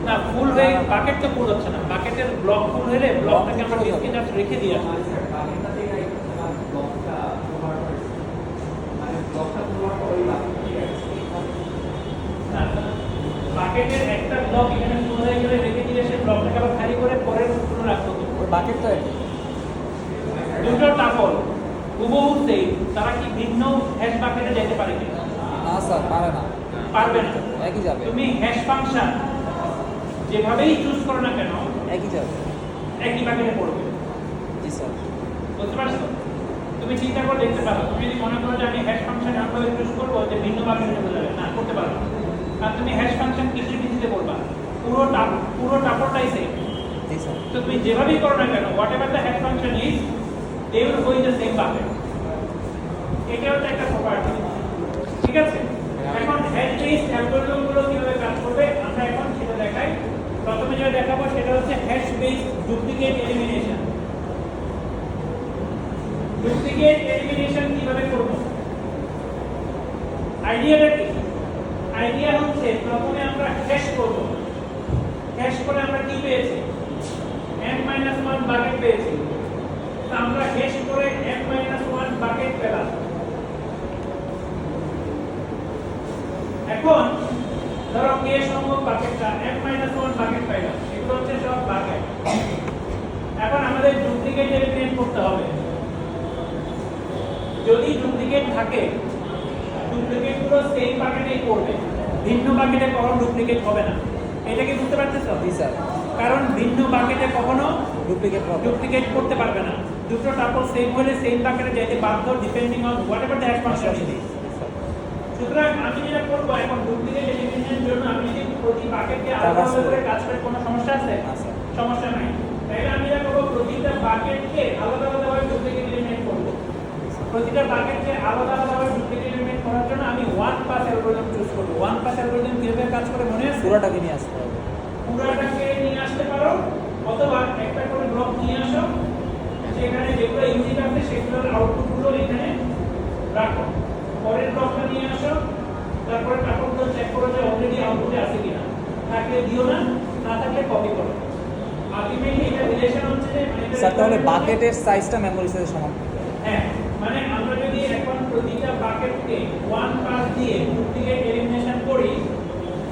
না, ফুল হয়ে বাকেট তো ফুল হচ্ছে না। বাকেটের ব্লক ফুল হলে ব্লকটাকে আমরা ডিস্কে জাস্ট রেখে দিয়ে আসি। না, বাকেটের একটা ব্লক এখানে ফুল হয়ে গেলে রেখে দিয়ে এসে ব্লকটাকে আবার খালি করে পরের ফুল রাখতে হবে। ওই বাকেট তো একই। দুটো টাপল হুবহু সেম, তারা কি ভিন্ন হ্যাশ বাকেটে যেতে পারে কি? না স্যার, পারে না। পারবে না। একই যাবে। তুমি হ্যাশ ফাংশন যেভাবেই চুজ করো না কেন একই যাবে। একই বাকেটে পড়বে। জি স্যার। বুঝতে পারছো? তুমি চিন্তা করে দেখতে পারো, তুমি যদি মনে করো যে আমি হ্যাশ ফাংশন এমনভাবে চুজ করবো যে ভিন্ন বাকেটে চলে যাবে, না, করতে পারো না। আর তুমি হ্যাশ ফাংশন কিসের ভিত্তিতে করবা? পুরো টাপলটাই সেম। জি স্যার। তো তুমি যেভাবেই করো না কেন, whatever the hash function is, they will go in the same bucket. এটা হচ্ছে একটা প্রপার্টি। ঠিক আছে? এখন হ্যাশ বেস অ্যালগরিদমগুলো কিভাবে কাজ করবে আমরা এখন সেটা দেখাই। প্রথমে যেটা দেখাবো সেটা হচ্ছে hash base duplicate elimination. Duplicate elimination কিভাবে করব? আইডিয়াটা কি? আইডিয়া হচ্ছে প্রথমে আমরা হ্যাশ করব। হ্যাশ করে আমরা কি পেয়েছি? n-1 বাকেট পেয়েছি। তো আমরা হ্যাশ করে n-1 বাকেট পেলাম। এখন ধরো k সংখ্যক বাকেটটা n-1 বাকেট পাইলাম। ডুপ্লিকেট এলিমিনেট করতে হবে। যদি ডুপ্লিকেট থাকে, ডুপ্লিকেট গুলো সেম বাকেটেই করবে, ভিন্ন বাকেটে কখনো ডুপ্লিকেট হবে না। এটা কি বুঝতে পারতেছো? জি স্যার। কারণ ভিন্ন বাকেটে কখনো ডুপ্লিকেট করতে পারবে না। দুটো টাপল সেম হলে সেম বাকেটে যেতে বাধ্য, depending on whatever the hash function is. সুতরাং আমি যেটা করব এখন ডুপ্লিকেট এলিমিনেশনের জন্য আমি যদি প্রতি বাকেটকে আলাদা করে কাজ করে কোনো সমস্যা আছে? সমস্যা নাই। তাহলে আমি যেটা করব প্রতিটা বাকেটকে আলাদা আলাদাভাবে ডুপ্লিকেট এলিমিনেট করব। প্রতিটা বাকেটকে আলাদা আলাদাভাবে ডুপ্লিকেট এলিমিনেট করার জন্য আমি ওয়ান পাস অ্যালগরিদম চুজ করব। ওয়ান পাস অ্যালগরিদম কিভাবে কাজ করে মনে আছে? পুরোটাকে নিয়ে আসতে হবে। পুরোটাকে নিয়ে আসতে পারো অথবা একটা করে ব্লক নিয়ে আসো, সেখানে যেগুলো ইউনিট আছে সেগুলোর আউটপুটগুলো এখানে রাখো। পরের ব্লকটা নিয়ে আসো, তারপরে টাপলগুলো চেক করো যে অলরেডি আউটপুটে আছে কিনা, থাকলে দিও না, না থাকলে কপি করো। আলটিমেটলি এটা রিলেশন হচ্ছে যে স্যার তাহলে বাকেটের সাইজটা মেমোরি সাইজের সমান। হ্যাঁ, মানে আমরা যদি এখন প্রতিটা বাকেটকে ওয়ান পাস দিয়ে ডুপ্লিকেট এলিমিনেশন করি,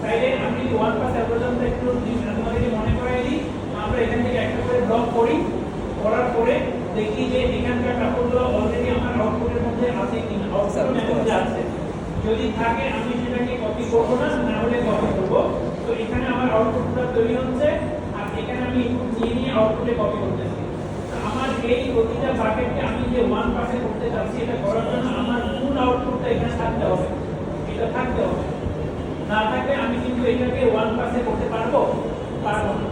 তাইলে আমি যদি ওয়ান পাস অ্যালগরিদমটা একটু তোমাদেরকে মনে করাই দিই, আমরা এখান থেকে একটা করে ব্লক করি, করার পরে দেখি যে এখানকার টাপলগুলো অলরেডি আমার আউটপুটের মধ্যে আছে কিনা, আউটপুটের মধ্যে আছে। যদি থাকে আমি সেটাকে কপি করব না, না হলে কপি করব। তো এখানে আমার আউটপুটটা তৈরি হচ্ছে আর এখানে আমি ইনপুট নিয়ে আউটপুটে কপি করতেছি। আমার এই প্রতিটা বাকেটকে আমি যে ওয়ান পাসে করতে চাচ্ছি, এটা করার জন্য আমার ফুল আউটপুটটা এখানে থাকতে হবে, এটা থাকতে হবে। না থাকলে আমি কিন্তু এটাকে ওয়ান পাসে করতে পারবো না।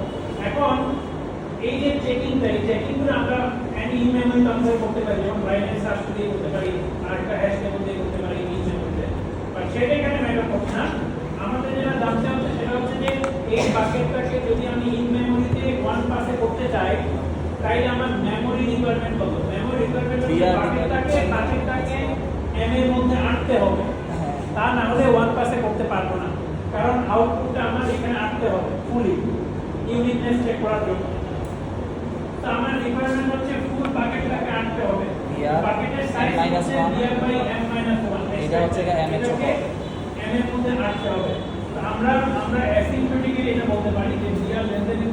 এখন এই যে চেকিংটা, এই চেকিংগুলো আমরা অ্যানি ইন মেমরি ট্রান্সফার করতে পারি, যেমন বাইনারি সার্চ দিয়ে করতে পারি, আর একটা হ্যাশ টেবল দিয়ে করতে পারি ইন মেমরিতে। বাট সেটা এখানে ম্যাটার করছে না। আমাদের যেটা জানতে হচ্ছে সেটা হচ্ছে যে এই বাকেটটাকে যদি আমি ইন মেমরিতে ওয়ান পাসে করতে চাই, তাইলে আমার মেমরি রিকোয়ারমেন্ট কত? মেমরি রিকোয়ারমেন্ট হচ্ছে বাকেটটাকে এম এর মধ্যে আনতে হবে, তা না হলে ওয়ান পাসে করতে পারবো না। কারণ আউটপুটটা আমার এখানে আনতে হবে ফুলি ইউনিটনেস চেক করার জন্য। তো আমার রিকোয়ারমেন্ট হচ্ছে ফুল বাকেটটাকে আনতে হবে। বাকেটের সাইজ হচ্ছে dr/m-1, এটা হচ্ছে m এর ছোট, m এর মধ্যে আনতে হবে। তো আমরা অ্যাসিম্পটোটিক্যালি এটা বলতে পারি যে dr m²।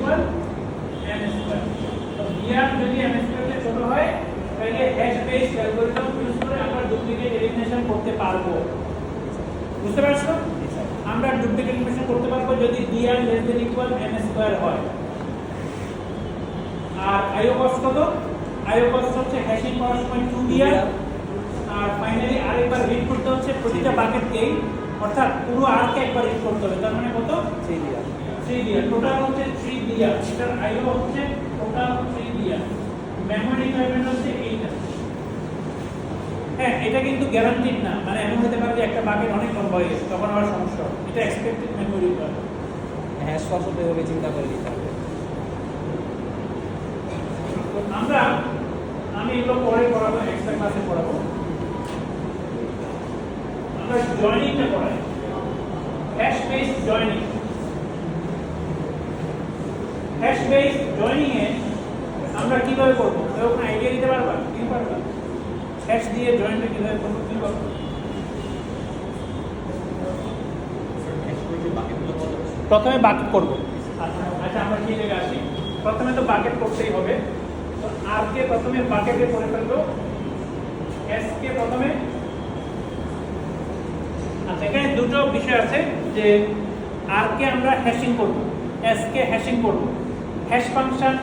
তো dr যদি m² এর ছোট হয়, তাহলে হ্যাশ বেসড অ্যালগরিদম ইউজ করে আমরা ডুপ্লিকেট এলিমিনেশন করতে পারবো। বুঝতে পারছো? আমরা ডুপ্লিকেট এলিমিনেশন করতে পারবো যদি dr m² হয়। আর IO কস্ট কত? IO কস্ট হচ্ছে হ্যাশিং করার সময় 2dr, আর ফাইনালি আরেকবার রিড করতে হচ্ছে প্রতিটা বাকেটকেই, অর্থাৎ পুরো আরকে একবার রিড করতে হবে। তার মানে কত? 3dr। টোটাল হচ্ছে 3dr। এটার IO হচ্ছে টোটাল 3dr। মেমরি রিকোয়ারমেন্ট হচ্ছে এইটা। হ্যাঁ, এটা কিন্তু গ্যারান্টিড না, মানে এমন হতে পারে যে একটা বাকেট অনেক লম্বা হয়ে গেছে, তখন আবার সমস্যা হবে। এটা এক্সপেক্টেড মেমরি রিকোয়ারমেন্ট। হ্যাশ ফাংশনটা এভাবে চিন্তা করে দিতে হবে। আমি এগুলো পরে পড়াবো, এক্সট্রা ক্লাসে পড়াবো। আমরা জয়েনিংটা পড়াই, hash based joining. Hash based joining এ আমরা কিভাবে করব? কেউ কোনো আইডিয়া দিতে পারবা? কি পারবা? হ্যাশ দিয়ে জয়েনটা কিভাবে করব? কি করব? প্রথমে বাকেট করব। আচ্ছা, আমরা কি জায়গায় আসি? প্রথমে তো বাকেট করতেই হবে। তো আর কে প্রথমে বাকেটে করে ফেলবো, এস কে প্রথমে। আচ্ছা, এখানে দুটো বিষয় আছে যে আর কে আমরা হ্যাশিং করব, এস কে হ্যাশিং করব। হ্যাশ ফাংশন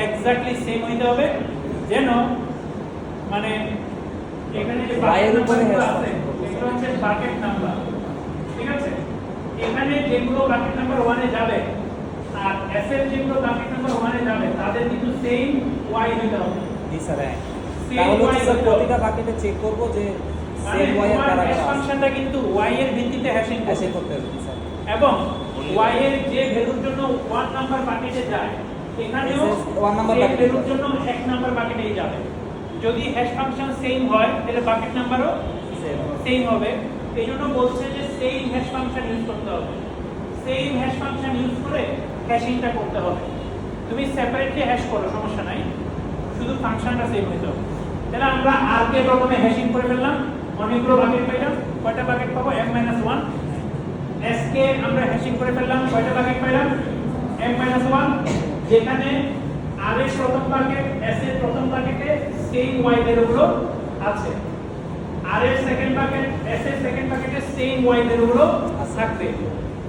এক্স্যাক্টলি সেম হইতে হবে, যেন মানে এখানে যে বাকেট নাম্বারগুলো আছে এগুলো হচ্ছে বাকেট নাম্বার, ঠিক আছে? এখানে যেগুলো বাকেট নাম্বার 1 এ যাবে আর এস এর যেগুলো বাকেট নাম্বার 1 এ যাবে তাদের কিন্তু সেম ওয়াই হইতে হবে। জি স্যার। তাহলে হচ্ছে স্যার প্রতিটা বাকেটে চেক করব যে সেম ওয়াই এর প্যারামিটার হ্যাশ ফাংশনটা কিন্তু ওয়াই এর ভিত্তিতে হ্যাশিং করতে হবে স্যার। এবং ওয়াই এর যে ভ্যালুর জন্য 1 নাম্বার বাকেটে যায়, এখানেও 1 নাম্বার সেই বাকেটে ভ্যালুর জন্য 1 নাম্বার বাকেটেই যাবে। যদি হ্যাশ ফাংশন সেম হয় তাহলে বাকেট নাম্বারও সেম হবে। এইজন্য বলছে যে সেম হ্যাশ ফাংশন ইউজ করতে হবে। সেম হ্যাশ ফাংশন ইউজ করে হ্যাশিংটা করতে হবে। তুমি সেপারেটলি হ্যাশ করো, সমস্যা নাই, শুধু ফাংশনটা সেম হইতে হবে। তাহলে আমরা আর কে প্রথমে হ্যাশিং করে ফেললাম, অনেকগুলো বাকেট পাইলাম। কয়টা বাকেট পাবো? m-1। এস কে আমরা হ্যাশিং করে ফেললাম, কয়টা বাকেট পাইলাম? m-1। যেখানে আর এর প্রথম বাকেট এস এর প্রথম বাকেটে সেম ওয়াই ভ্যালুগুলো আছে, আর এর সেকেন্ড বাকেট এস এর সেকেন্ড বাকেটে সেম ওয়াই ভ্যালুগুলো থাকবে।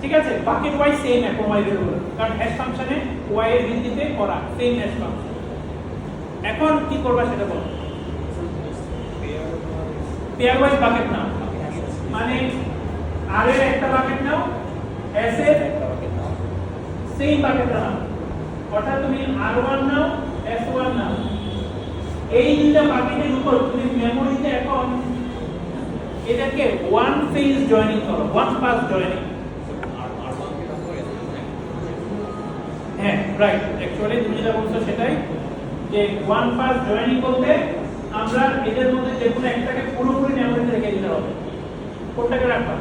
ঠিক আছে, বাকেট ওয়াই সেম এখন ওয়াই ভ্যালুগুলো, কারণ হ্যাশ ফাংশনে ওয়াই এর ভিত্তিতে করা সেম হ্যাশ ফাংশন। এখন কি করবা সেটা বলো। পেয়ার ওয়াইজ বাকেট নাও, মানে আর এর একটা বাকেট নাও, এস এর সেম বাকেট নাও, অর্থাৎ তুমি R1 নাও S1 নাও। এই দুটো বাকেটের উপর তুমি মেমোরিতে এখন এটাকে ওয়ান ফেজ জয়েনিং করো, ওয়ান পাস জয়েনিং। হ্যাঁ রাইট, অ্যাকচুয়ালি তুমি যেটা বলছো সেটাই, যে ওয়ান পাস জয়েনিং করতে আমরা এদের মধ্যে যে কোনো একটাকে পুরোপুরি মেমোরিতে রেখে দিতে হবে। কোনটাকে রাখবা?